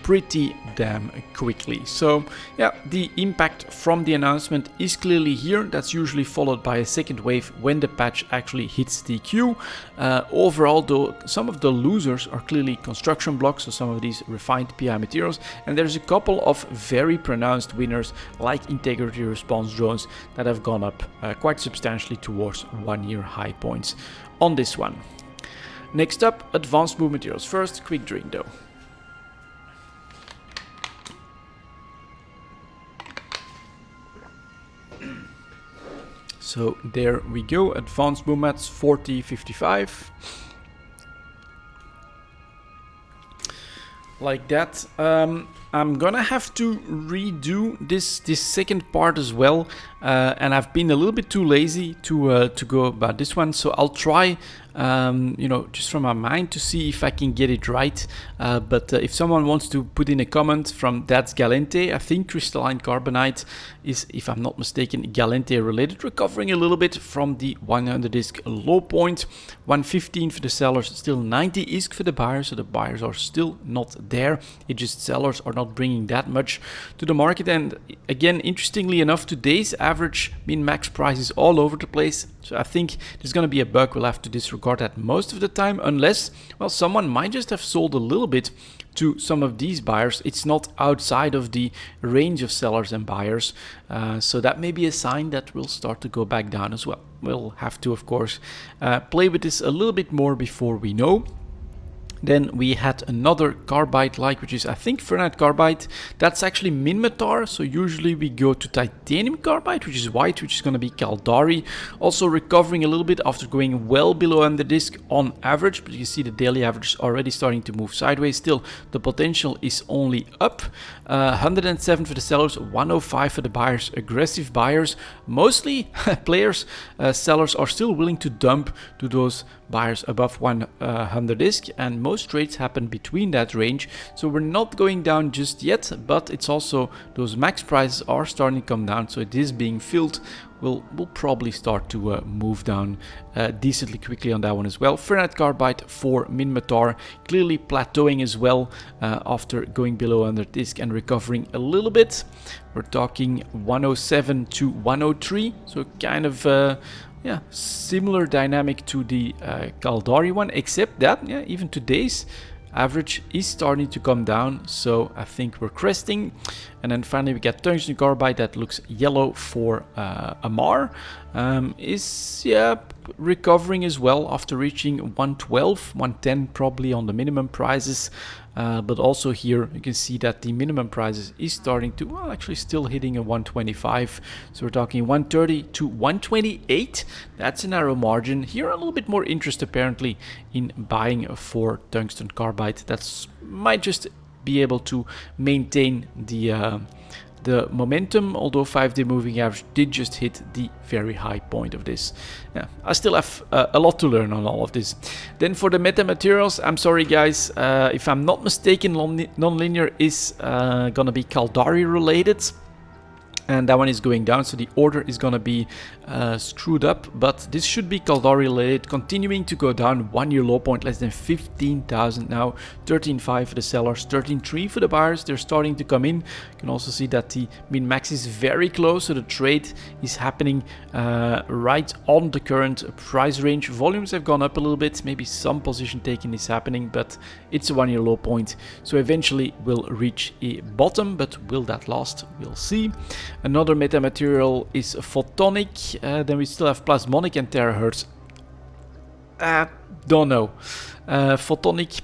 pretty damn quickly. So yeah, the impact from the announcement is clearly here. That's usually followed by a second wave when the patch actually hits the queue. Overall though, some of the losers are clearly construction blocks, so some of these refined PI materials, and there's a couple of very pronounced winners like integrity response drones that have gone up quite substantially towards 1-year high points on this one. Next up, advanced move materials. First, quick drink though. So there we go, advanced boom mats 40.55. Like that. I'm gonna have to redo this second part as well, and I've been a little bit too lazy to go about this one, so I'll try just from my mind to see if I can get it right. But if someone wants to put in a comment from That's Galente, I think crystalline carbonite is, if I'm not mistaken, Galente related, recovering a little bit from the 100 disk low point. 115 for the sellers, still 90 ISK for the buyers, so the buyers are still not there. It's just sellers are not bringing that much to the market. And again, interestingly enough, today's average min-max price is all over the place. So I think there's going to be a bug. We'll have to disregard that most of the time, unless, well, someone might just have sold a little bit to some of these buyers. It's not outside of the range of sellers and buyers. So that may be a sign that we'll start to go back down as well. We'll have to, of course, play with this a little bit more before we know. Then we had another carbide-like, which is, I think, ferrite carbide. That's actually Minmatar, so usually we go to titanium carbide, which is white, which is going to be Caldari. Also recovering a little bit after going well below under disk on average, but you see the daily average is already starting to move sideways. Still, the potential is only up. 107 for the sellers, 105 for the buyers. Aggressive buyers, mostly players. Sellers are still willing to dump to those buyers above 100 disk, and most trades happen between that range, so we're not going down just yet, but it's also those max prices are starting to come down, so it is being filled. We'll probably start to move down decently quickly on that one as well. Ferrite carbide for Minmatar clearly plateauing as well after going below under disk and recovering a little bit. We're talking 107 to 103, so kind of yeah, similar dynamic to the Caldari one, except that, yeah, even today's average is starting to come down, so I think we're cresting. And then finally we get tungsten carbide that looks yellow for Amar. Is recovering as well after reaching 112, 110 probably on the minimum prices. But also here you can see that the minimum prices is starting to, well, actually still hitting a 125. So we're talking 130 to 128. That's a narrow margin. Here a little bit more interest apparently in buying for tungsten carbide. That's might just be able to maintain the momentum, although 5-day moving average did just hit the very high point of this. Yeah, I still have a lot to learn on all of this. Then for the metamaterials, I'm sorry guys, if I'm not mistaken, nonlinear is gonna be Caldari related. And that one is going down, so the order is going to be screwed up. But this should be Caldari related, continuing to go down. 1 year low point, less than 15,000 now. 13.5 for the sellers, 13.3 for the buyers. They're starting to come in. You can also see that the min-max is very close, so the trade is happening right on the current price range. Volumes have gone up a little bit. Maybe some position taking is happening, but it's a 1 year low point. So eventually we'll reach a bottom, but will that last? We'll see. Another metamaterial is photonic. Then we still have plasmonic and terahertz. Don't know. Photonic,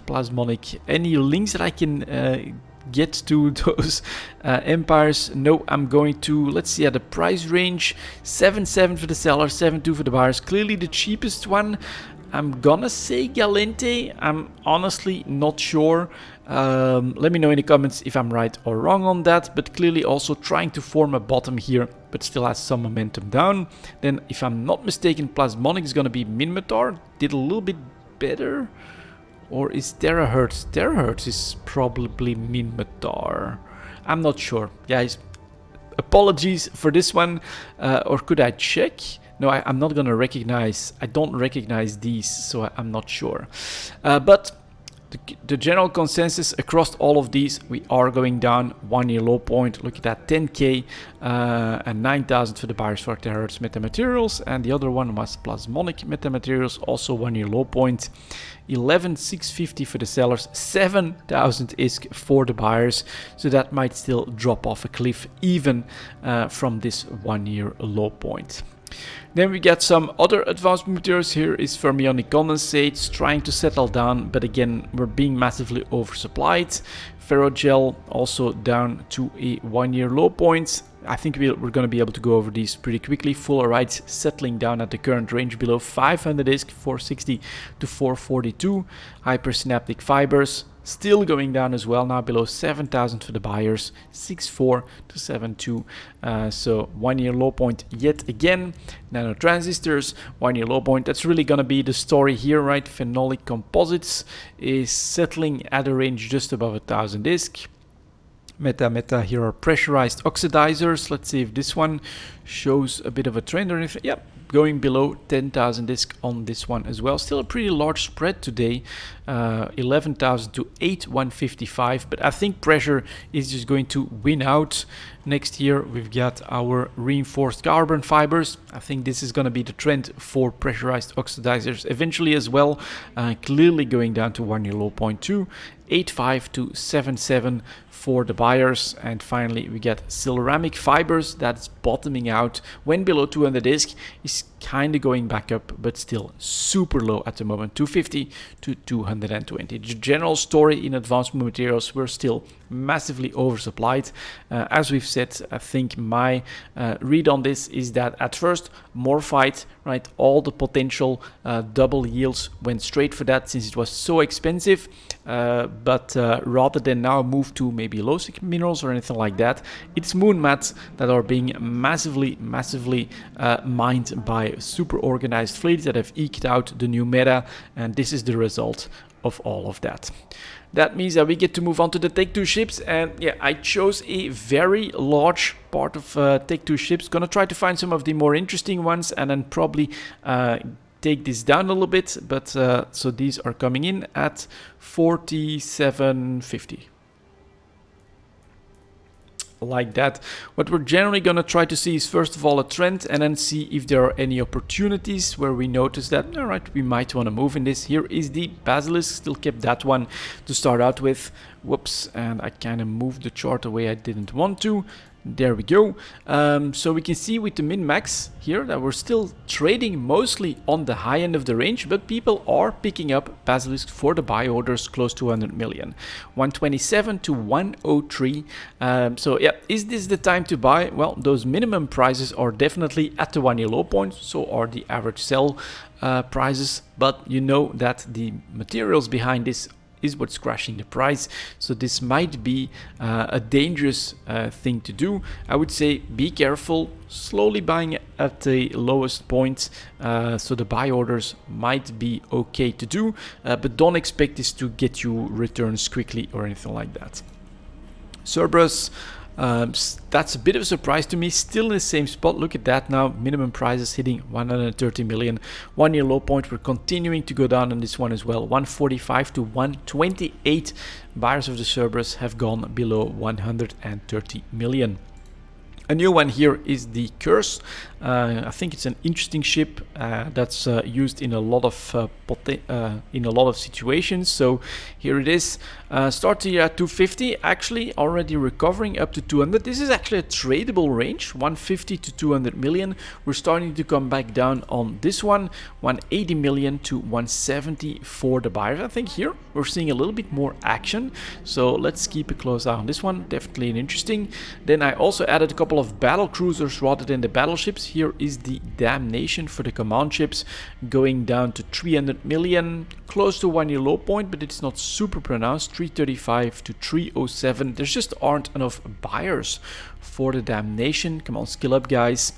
plasmonic. Any links that I can get to those empires? No, I'm going to, let's see, at the price range, 7.7 for the sellers, 7.2 for the buyers. Clearly the cheapest one. I'm gonna say Galente. I'm honestly not sure. Let me know in the comments if I'm right or wrong on that, but clearly also trying to form a bottom here, but still has some momentum down. Then, if I'm not mistaken, Plasmonic is gonna be Minmatar. Did a little bit better. Or is Terahertz? Terahertz is probably Minmatar. I'm not sure. Guys, apologies for this one. Or could I check? No, I'm not gonna recognize. I don't recognize these, so I'm not sure. But the general consensus across all of these, we are going down. 1 year low point. Look at that, 10k and 9,000 for the buyers for terahertz metamaterials, and the other one was plasmonic metamaterials, also 1 year low point. 11,650 for the sellers, 7,000 ISK for the buyers, so that might still drop off a cliff even from this 1 year low point. Then we get some other advanced materials. Here is fermionic condensates trying to settle down, but again we're being massively oversupplied. Ferrogel also down to a 1 year low point. I think we're going to be able to go over these pretty quickly. Fullerite settling down at the current range below 500 ISK, 460 to 442. Hypersynaptic fibers still going down as well, now below 7,000 for the buyers, 6.4 to 7.2. So 1 year low point yet again. Nanotransistors, 1 year low point. That's really going to be the story here, right? Phenolic composites is settling at a range just above 1,000 ISK. Meta, here are pressurized oxidizers. Let's see if this one shows a bit of a trend or anything. Yep, going below 10,000 ISK on this one as well. Still a pretty large spread today, 11,000 to 8,155. But I think pressure is just going to win out. Next year we've got our reinforced carbon fibers. I think this is going to be the trend for pressurized oxidizers eventually as well. Clearly going down to 1 year low point too. 8.5 to 7.7 for the buyers. And finally we get ceramic fibers that's bottoming out when below 200 ISK, is kind of going back up, but still super low at the moment, 250 to 220. The general story in advanced materials, we're still massively oversupplied. As we've said, I think my read on this is that at first more fight, right? All the potential double yields went straight for that since it was so expensive. But rather than now move to maybe low sec minerals or anything like that, it's moon mats that are being massively mined by super organized fleets that have eked out the new meta, and this is the result of all of that. That means that we get to move on to the Take 2 ships, and yeah, I chose a very large part of Take 2 ships. Gonna try to find some of the more interesting ones and then probably take this down a little bit, but so these are coming in at 47.50. like that. What we're generally going to try to see is first of all a trend, and then see if there are any opportunities where we notice that, all right, we might want to move in this. Here is the basilisk, still kept that one to start out with. Whoops, and I kind of moved the chart away I didn't want to. There we go. So we can see with the min-max here that we're still trading mostly on the high end of the range, but people are picking up Basilisk for the buy orders close to 100 million. 127 to 103. So yeah, is this the time to buy? Well, those minimum prices are definitely at the 1 year low point, so are the average sell prices, but you know that the materials behind this is what's crashing the price, so this might be a dangerous thing to do. I would say be careful, slowly buying at the lowest point, so the buy orders might be okay to do, but don't expect this to get you returns quickly or anything like that. Cerberus, that's a bit of a surprise to me, still in the same spot. Look at that now, minimum prices hitting 130 million. 1 year low point, we're continuing to go down on this one as well. 145 to 128. Buyers of the Cerberus have gone below 130 million. A new one here is the Curse. I think it's an interesting ship that's used in a lot of situations. So here it is. Starting here at 250, actually already recovering up to 200. This is actually a tradable range, 150 to 200 million. We're starting to come back down on this one, 180 million to 170 for the buyers. I think here we're seeing a little bit more action. So let's keep a close eye on this one. Definitely an interesting. Then I also added a couple of battle cruisers rather than the battleships. Here is the Damnation for the command ships, going down to 300 million, close to 1 year low point, but it's not super pronounced. 335 to 307. There just aren't enough buyers for the Damnation. Come on, skill up, guys.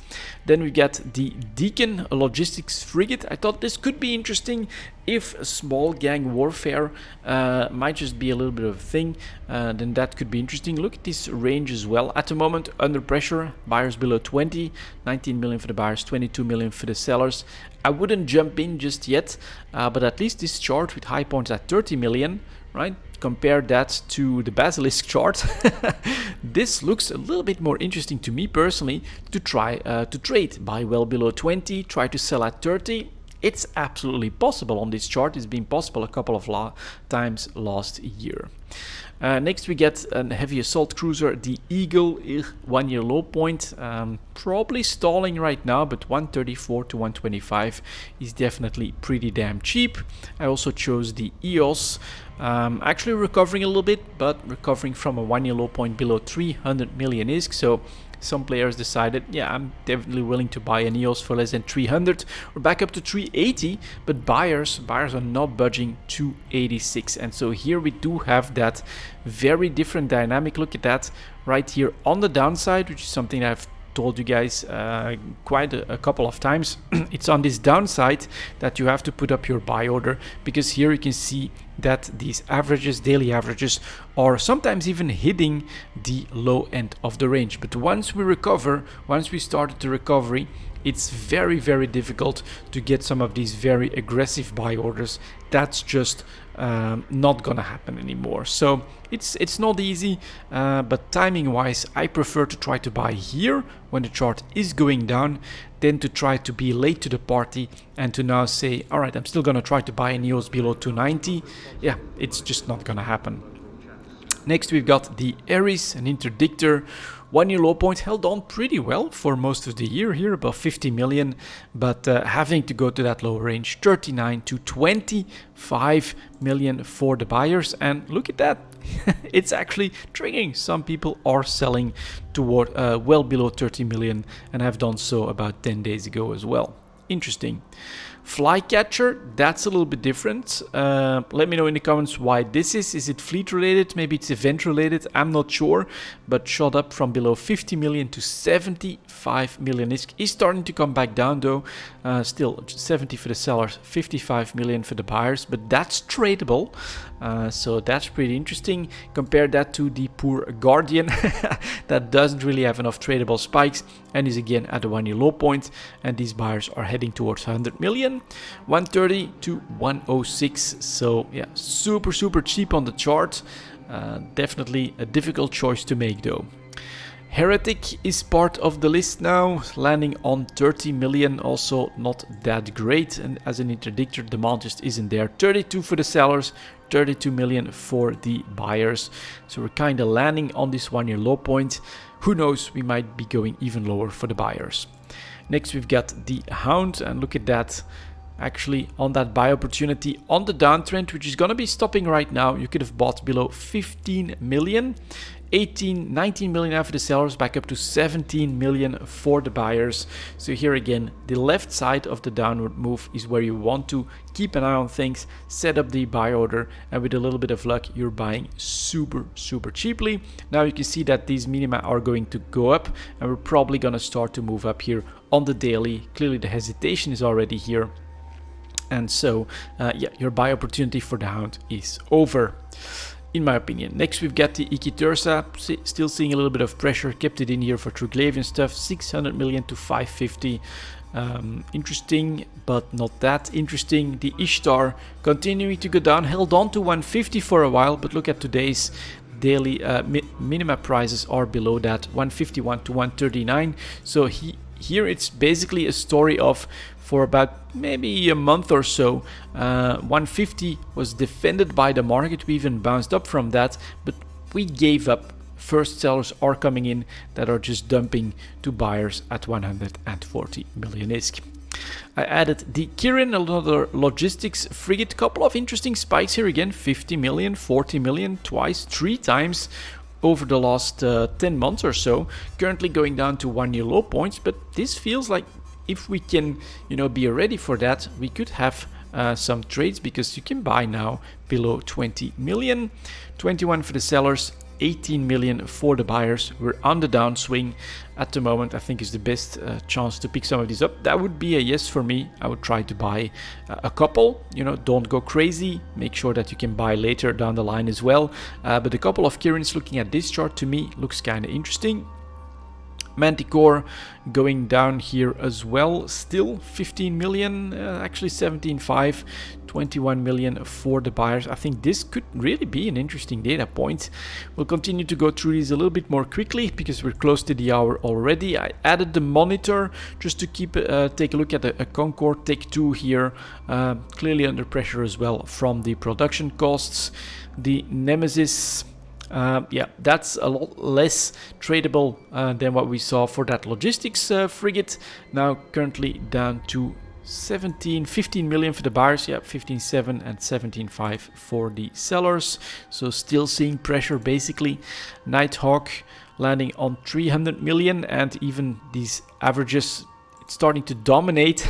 Then we get the Deacon, a logistics frigate. I thought this could be interesting if small gang warfare might just be a little bit of a thing. Then that could be interesting. Look at this range as well. At the moment, under pressure, buyers below 20, 19 million for the buyers, 22 million for the sellers. I wouldn't jump in just yet, but at least this chart with high points at 30 million, right? Compare that to the Basilisk chart. This looks a little bit more interesting to me personally, to try to trade. Buy well below 20, try to sell at 30. It's absolutely possible on this chart. It's been possible a couple of times last year. Next we get a heavy assault cruiser, the Eagle, 1 year low point, probably stalling right now, but 134 to 125 is definitely pretty damn cheap. I also chose the EOS, actually recovering a little bit, but recovering from a 1 year low point below 300 million ISK, so some players decided, yeah, I'm definitely willing to buy an EOS for less than 300. We're back up to 380, but buyers are not budging to 86. And so here we do have that very different dynamic. Look at that right here on the downside, which is something I've told you guys quite a couple of times. It's on this downside that you have to put up your buy order, because here you can see that these averages, daily averages, are sometimes even hitting the low end of the range. But once we recover, once we started the recovery, it's very, very difficult to get some of these very aggressive buy orders. That's just not gonna happen anymore. So it's not easy, but timing wise, I prefer to try to buy here when the chart is going down than to try to be late to the party and to now say, all right, I'm still gonna try to buy an EOS below 290. Yeah, it's just not gonna happen. Next we've got the Ares, an interdictor. 1 year low point, held on pretty well for most of the year here, above 50 million, but having to go to that low range, 39 to 25 million for the buyers. And look at that, it's actually triggering. Some people are selling toward well below 30 million and have done so about 10 days ago as well. Interesting. Flycatcher, that's a little bit different. Let me know in the comments why this is. Is it fleet related? Maybe it's event related. I'm not sure, but shot up from below 50 million to 75 million. Is starting to come back down though. Still 70 for the sellers, 55 million for the buyers, but that's tradable. So that's pretty interesting. Compare that to the poor Guardian that doesn't really have enough tradable spikes and is again at a 1 year low point, and these buyers are heading towards 100 million, 130 to 106. So yeah, super cheap on the chart. Definitely a difficult choice to make though. Heretic is part of the list now, landing on 30 million, also not that great, and as an interdictor demand just isn't there. 32 for the sellers, 32 million for the buyers, so we're kind of landing on this 1 year low point. Who knows, we might be going even lower for the buyers. Next we've got the Hound, and look at that, actually on that buy opportunity on the downtrend, which is going to be stopping right now. You could have bought below 15 million. 19 million after the sellers, back up to 17 million for the buyers. So here again, the left side of the downward move is where you want to keep an eye on things, set up the buy order, and with a little bit of luck, you're buying super cheaply. Now you can see that these minima are going to go up, and we're probably going to start to move up here on the daily. Clearly the hesitation is already here. And so, yeah, your buy opportunity for the Hound is over, in my opinion. Next we've got the Ikitursa, still seeing a little bit of pressure, kept it in here for Truglavian stuff, 600 million to 550. Interesting, but not that interesting. The Ishtar continuing to go down, held on to 150 for a while, but look at today's daily minima prices are below that, 151 to 139. So here it's basically a story of, for about maybe a month or so, 150 was defended by the market. We even bounced up from that, but we gave up. First sellers are coming in that are just dumping to buyers at 140 million ISK. I added the Kirin, another logistics frigate. Couple of interesting spikes here again, 50 million, 40 million, twice, 3 times over the last 10 months or so. Currently going down to 1 year low points, but this feels like if we can, be ready for that, we could have some trades, because you can buy now below 20 million, 21 for the sellers, 18 million for the buyers. We're on the downswing at the moment. I think is the best chance to pick some of these up. That would be a yes for me. I would try to buy a couple, don't go crazy. Make sure that you can buy later down the line as well. But a couple of Kirins looking at this chart to me looks kind of interesting. Manticore going down here as well, still 15 million, actually 17.5, 21 million for the buyers. I think this could really be an interesting data point. We'll continue to go through these a little bit more quickly because we're close to the hour already. I added the monitor just to take a look at a Concorde Tech 2 here, clearly under pressure as well from the production costs. The Nemesis, yeah, that's a lot less tradable than what we saw for that logistics frigate. Now currently down to 15 million for the buyers, yeah, 15.7 and 17.5 for the sellers. So still seeing pressure basically. Nighthawk landing on 300 million, and even these averages starting to dominate.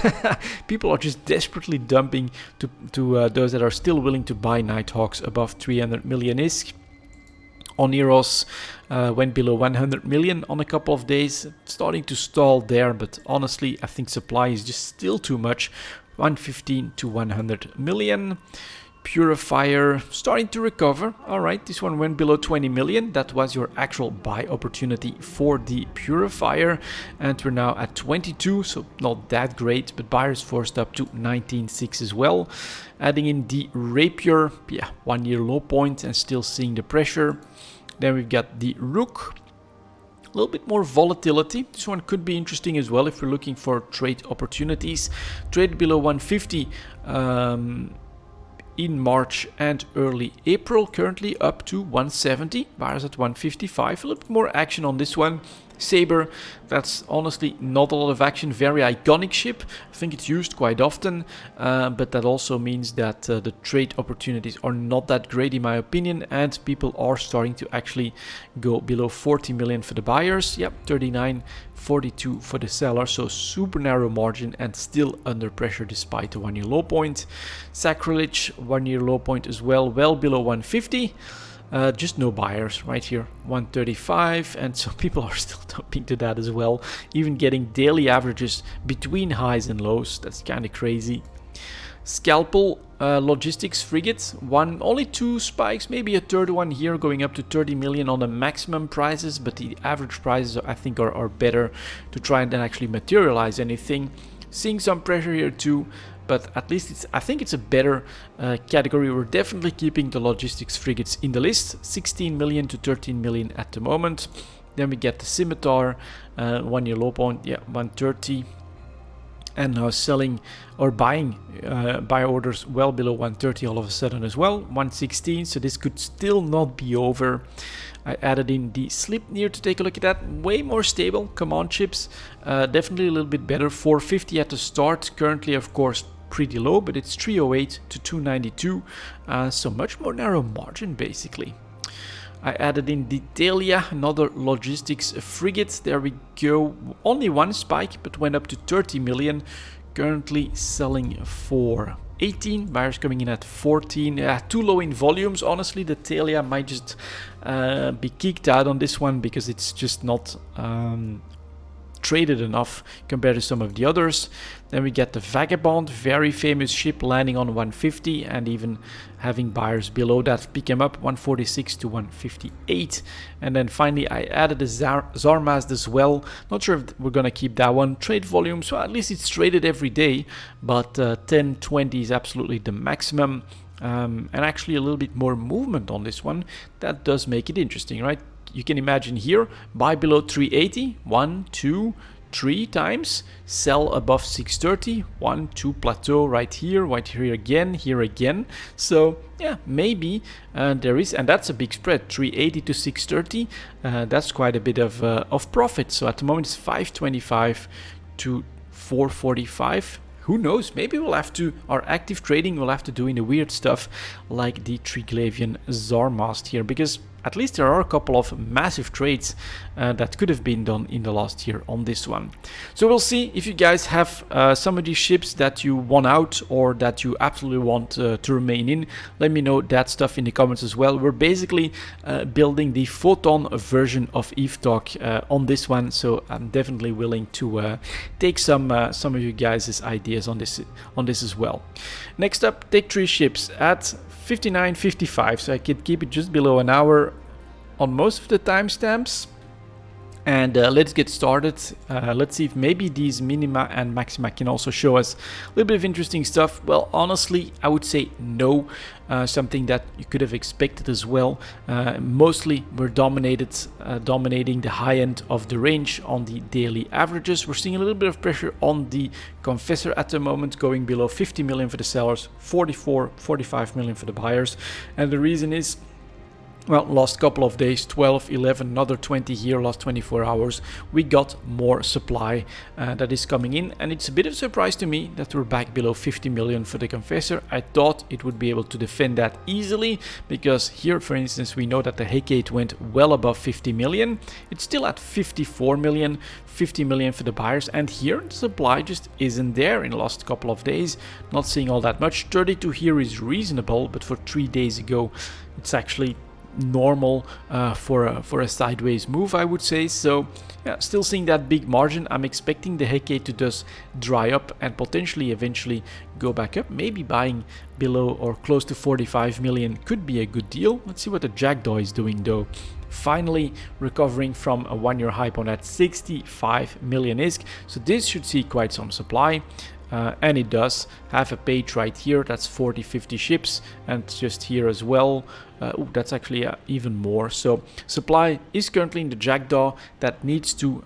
People are just desperately dumping to those that are still willing to buy Nighthawks above 300 million ISK. Oneros went below 100 million on a couple of days, starting to stall there, but honestly I think supply is just still too much. 115 to 100 million. Purifier starting to recover. All right, this one went below 20 million. That was your actual buy opportunity for the Purifier, and we're now at 22, so not that great, but buyers forced up to 19.6 as well. Adding in the Rapier, yeah, 1 year low point and still seeing the pressure. Then we've got the Rook, a little bit more volatility. This one could be interesting as well if we're looking for trade opportunities. Trade below 150 in March and early April, currently up to 170, buyers at 155. A little bit more action on this one. Saber, that's honestly not a lot of action. Very iconic ship. I think it's used quite often, but that also means that the trade opportunities are not that great in my opinion, and people are starting to actually go below 40 million for the buyers. Yep, 39, 42 for the seller, so super narrow margin and still under pressure despite the 1 year low point. Sacrilege, 1 year low point as well, well below 150. Just no buyers right here, 135, and so people are still dumping to that as well, even getting daily averages between highs and lows. That's kind of crazy. Scalpel logistics frigates, only 2 spikes, maybe a third one here, going up to 30 million on the maximum prices, but the average prices I think are better to try and then actually materialize anything. Seeing some pressure here too, but at least I think it's a better category. We're definitely keeping the logistics frigates in the list. 16 million to 13 million at the moment. Then we get the Scimitar, 1 year low point, yeah, 130. And now selling or buying buy orders well below 130 all of a sudden as well, 116. So this could still not be over. I added in the Sleipnir to take a look at that. Way more stable. Command chips, definitely a little bit better. 450 at the start. Currently, of course, pretty low, but it's 308 to 292. So much more narrow margin, basically. I added in the Delia, another logistics frigate. There we go. Only one spike, but went up to 30 million. Currently selling for 18. Buyers coming in at 14. Too low in volumes. Honestly, the Delia might just be kicked out on this one because it's just not traded enough compared to some of the others. Then we get the Vagabond, very famous ship, landing on 150 and even having buyers below that pick him up 146 to 158. And then finally I added the Zarmazd as well. Not sure if we're gonna keep that one. Trade volume, so at least it's traded every day, but 10, 20 is absolutely the maximum. And actually a little bit more movement on this one. That does make it interesting, right? You can imagine here, buy below 380, 1, 2, 3 times, sell above 630, 1, 2, plateau right here again, So yeah, maybe there is, and that's a big spread, 380 to 630, that's quite a bit of profit. So at the moment it's 525 to 445. Who knows, maybe we'll have to, our active trading will have to do in the weird stuff like the Triglavian Zarmazd here, because at least there are a couple of massive trades that could have been done in the last year on this one. So we'll see if you guys have some of these ships that you want out or that you absolutely want to remain in. Let me know that stuff in the comments as well. We're basically building the Photon version of EveTalk on this one, so I'm definitely willing to take some of you guys' ideas on this as well. Next up, take 3 ships at 59.55, so I could keep it just below an hour on most of the timestamps. And let's get started. Let's see if maybe these minima and maxima can also show us a little bit of interesting stuff. Well, honestly, I would say no. Something that you could have expected as well. Mostly we're dominating the high end of the range on the daily averages. We're seeing a little bit of pressure on the Confessor at the moment, going below 50 million for the sellers, 45 million for the buyers. And the reason is, well, last couple of days, 12, 11, another 20 here, last 24 hours, we got more supply that is coming in. And it's a bit of a surprise to me that we're back below 50 million for the Confessor. I thought it would be able to defend that easily, because here, for instance, we know that the Hecate went well above 50 million. It's still at 54 million, 50 million for the buyers. And here, the supply just isn't there in the last couple of days. Not seeing all that much. 32 here is reasonable, but for 3 days ago, it's actually normal for a sideways move, I would say. So yeah, still seeing that big margin. I'm expecting the Hecate to just dry up and potentially eventually go back up. Maybe buying below or close to 45 million could be a good deal. Let's see what the Jackdaw is doing though. Finally recovering from a 1-year high on that 65 million ISK. So this should see quite some supply. And it does have a page right here. That's 40-50 ships, and just here as well. That's actually even more. So supply is currently in the Jackdaw that needs to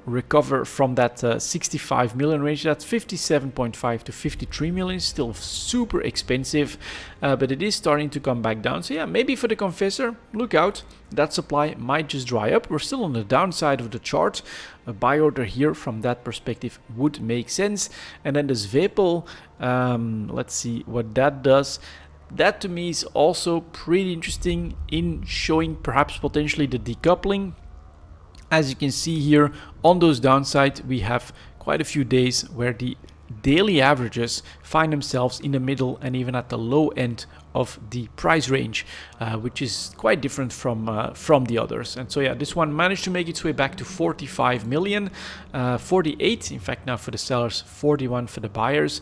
recover from that 65 million range. That's 57.5 to 53 million. Still super expensive, but it is starting to come back down. So yeah, maybe for the Confessor, look out. That supply might just dry up. We're still on the downside of the chart. A buy order here from that perspective would make sense. And then this Vepel, let's see what that does. That to me is also pretty interesting in showing perhaps potentially the decoupling. As you can see here on those downsides, we have quite a few days where the daily averages find themselves in the middle and even at the low end of the price range, which is quite different from the others. And so yeah, this one managed to make its way back to 45 million, 48 in fact now for the sellers, 41 for the buyers.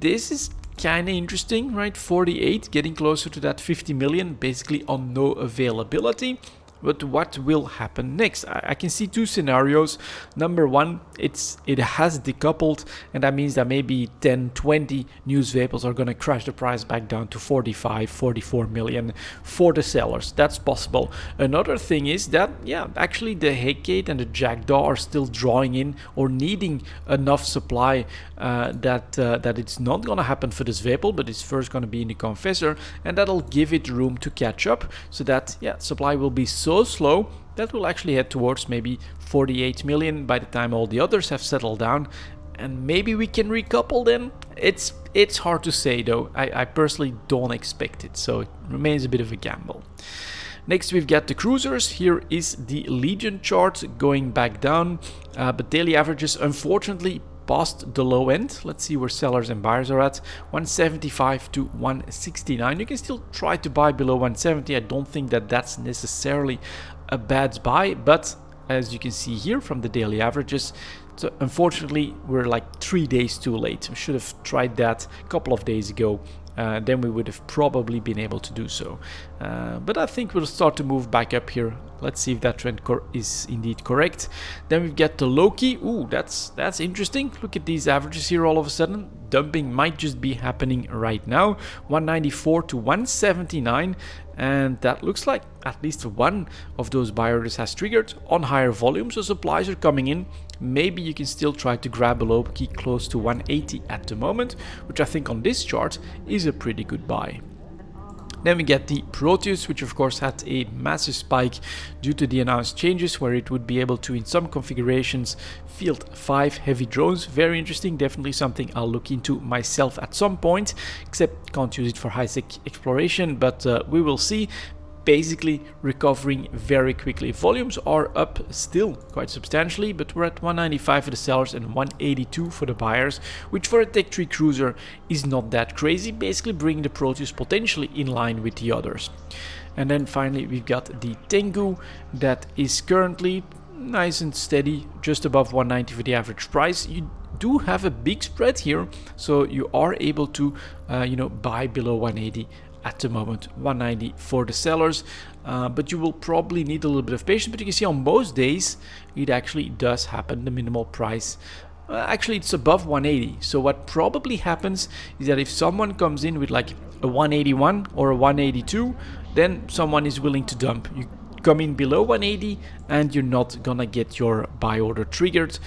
This is kind of interesting, right? 48 getting closer to that 50 million, basically on no availability. But what will happen next? I can see two scenarios. Number one, it has decoupled, and that means that maybe 10, 20 news vehicles are going to crash the price back down to 45, 44 million for the sellers. That's possible. Another thing is that, yeah, actually the Hecate and the Jackdaw are still drawing in or needing enough supply that it's not going to happen for this vehicle, but it's first going to be in the confessor, and that'll give it room to catch up, so that, yeah, supply will be so slow that will actually head towards maybe 48 million by the time all the others have settled down, and maybe we can recouple then. It's hard to say though. I personally don't expect it, so it remains a bit of a gamble. Next we've got the cruisers. Here is the Legion chart going back down, but daily averages unfortunately past the low end. Let's see where sellers and buyers are at. 175 to 169. You can still try to buy below 170. I don't think that that's necessarily a bad buy, but as you can see here from the daily averages, so unfortunately we're like 3 days too late. We should have tried that a couple of days ago. Then we would have probably been able to do so. But I think we'll start to move back up here. Let's see if that trend is indeed correct. Then we've got the Loki. Ooh, that's interesting. Look at these averages here all of a sudden. Dumping might just be happening right now. 194 to 179. And that looks like at least one of those buy orders has triggered on higher volume, so supplies are coming in. Maybe you can still try to grab a Loki close to 180 at the moment, which I think on this chart is a pretty good buy. Then we get the Proteus, which of course had a massive spike due to the announced changes, where it would be able to, in some configurations, field 5 heavy drones. Very interesting, definitely something I'll look into myself at some point, except can't use it for high-sec exploration, but we will see. Basically recovering very quickly. Volumes are up still quite substantially, but we're at 195 for the sellers and 182 for the buyers, which for a Tech 3 cruiser is not that crazy, basically bringing the Proteus potentially in line with the others. And then finally we've got the Tengu that is currently nice and steady, just above 190 for the average price. You do have a big spread here, so you are able to buy below 180 at the moment. 190 for the sellers, but you will probably need a little bit of patience. But you can see on most days it actually does happen. The minimal price, actually it's above 180. So what probably happens is that if someone comes in with like a 181 or a 182, then someone is willing to dump. You come in below 180 and you're not gonna get your buy order triggered.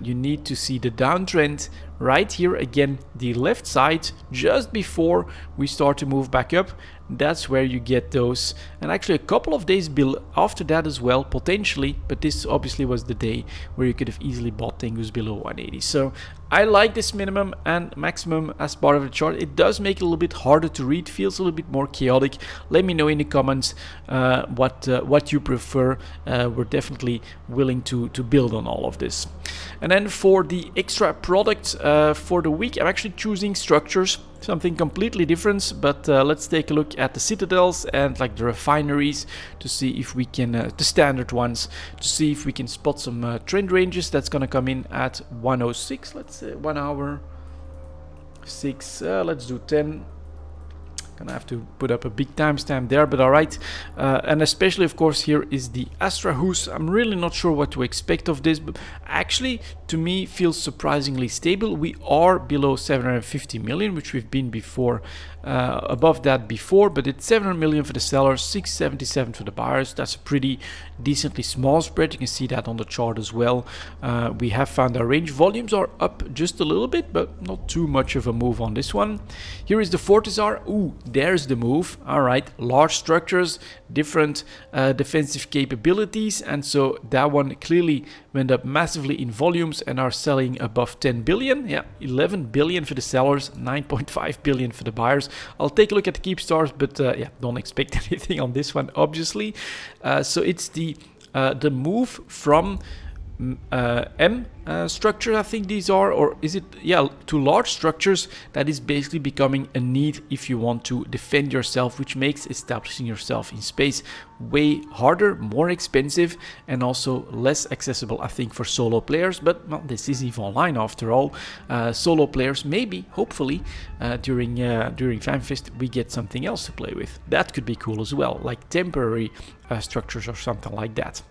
You need to see the downtrend right here, again the left side, just before we start to move back up. That's where you get those, and actually a couple of days after that as well, potentially, but this obviously was the day where you could have easily bought Tengus below 180. So I like this minimum and maximum as part of the chart. It does make it a little bit harder to read, feels a little bit more chaotic. Let me know in the comments what you prefer. We're definitely willing to build on all of this. And then for the extra product for the week, I'm actually choosing structures, something completely different, but let's take a look at the citadels and like the refineries to see if we can, the standard ones, to see if we can spot some trend ranges. That's gonna come in at 106, let's say 1 hour 6, let's do 10. Gonna have to put up a big timestamp there, but alright. And especially of course here is the Astra Hus. I'm really not sure what to expect of this, but actually to me feels surprisingly stable. We are below 750 million, which we've been before, above that before, but it's 700 million for the sellers, 677 for the buyers. That's a pretty decently small spread. You can see that on the chart as well. We have found our range. Volumes are up just a little bit, but not too much of a move on this one. Here is the Fortizar. Ooh, there's the move. All right, large structures, different defensive capabilities, and so that one clearly went up massively in volumes and are selling above 10 billion. Yeah, 11 billion for the sellers, 9.5 billion for the buyers. I'll take a look at the keep stars, but yeah, don't expect anything on this one, obviously. So it's the move from M structures, I think these are, or is it, yeah, to large structures that is basically becoming a need if you want to defend yourself, which makes establishing yourself in space way harder, more expensive, and also less accessible, I think, for solo players. But well, this is EVE Online after all. Solo players, maybe, hopefully, during FanFest we get something else to play with. That could be cool as well, like temporary structures or something like that.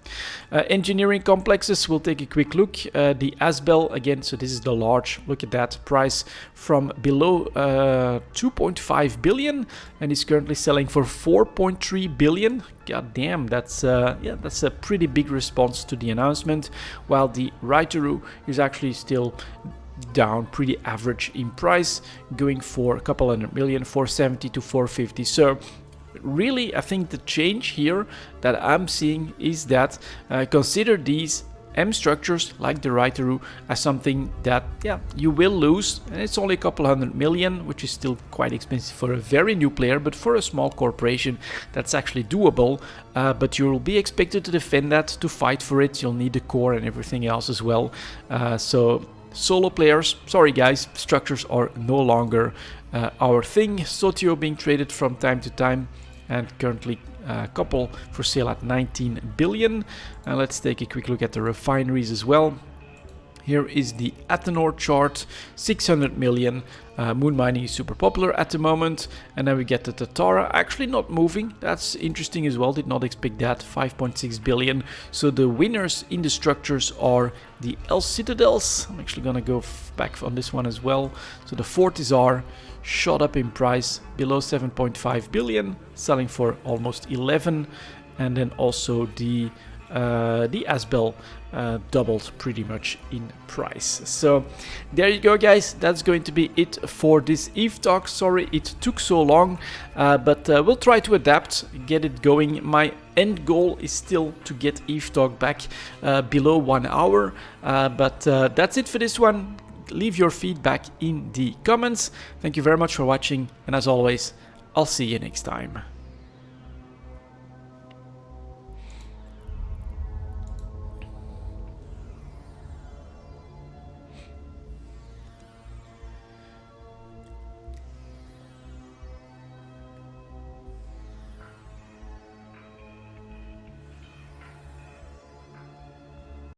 Engineering complexes, we'll take a quick look. The Asbel, again, so this is the large, look at that price from below 2.5 billion and is currently selling for 4.3 billion. God damn, that's that's a pretty big response to the announcement, while the Raitaru is actually still down, pretty average in price, going for a couple hundred million, 470 to 450. So really, I think the change here that I'm seeing is that consider these M structures like the Raitaru as something that, yeah, you will lose, and it's only a couple hundred million, which is still quite expensive for a very new player, but for a small corporation that's actually doable. But you'll be expected to defend that, to fight for it. You'll need the core and everything else as well. So solo players, sorry guys, structures are no longer our thing. Sotio being traded from time to time, and currently a couple for sale at 19 billion. Let's take a quick look at the refineries as well. Here is the Athenor chart, 600 million. Moon mining is super popular at the moment. And then we get the Tatara actually not moving. That's interesting as well. Did not expect that. 5.6 billion. So the winners in the structures are the El Citadels. I'm actually going to go back on this one as well. So the Fortis are shot up in price below 7.5 billion, selling for almost 11. And then also the Asbel doubled pretty much in price. So there you go, guys. That's going to be it for this EVE talk. Sorry it took so long, but we'll try to adapt, get it going. My end goal is still to get EVE talk back below 1 hour, but that's it for this one. Leave your feedback in the comments. Thank you very much for watching, and as always, I'll see you next time.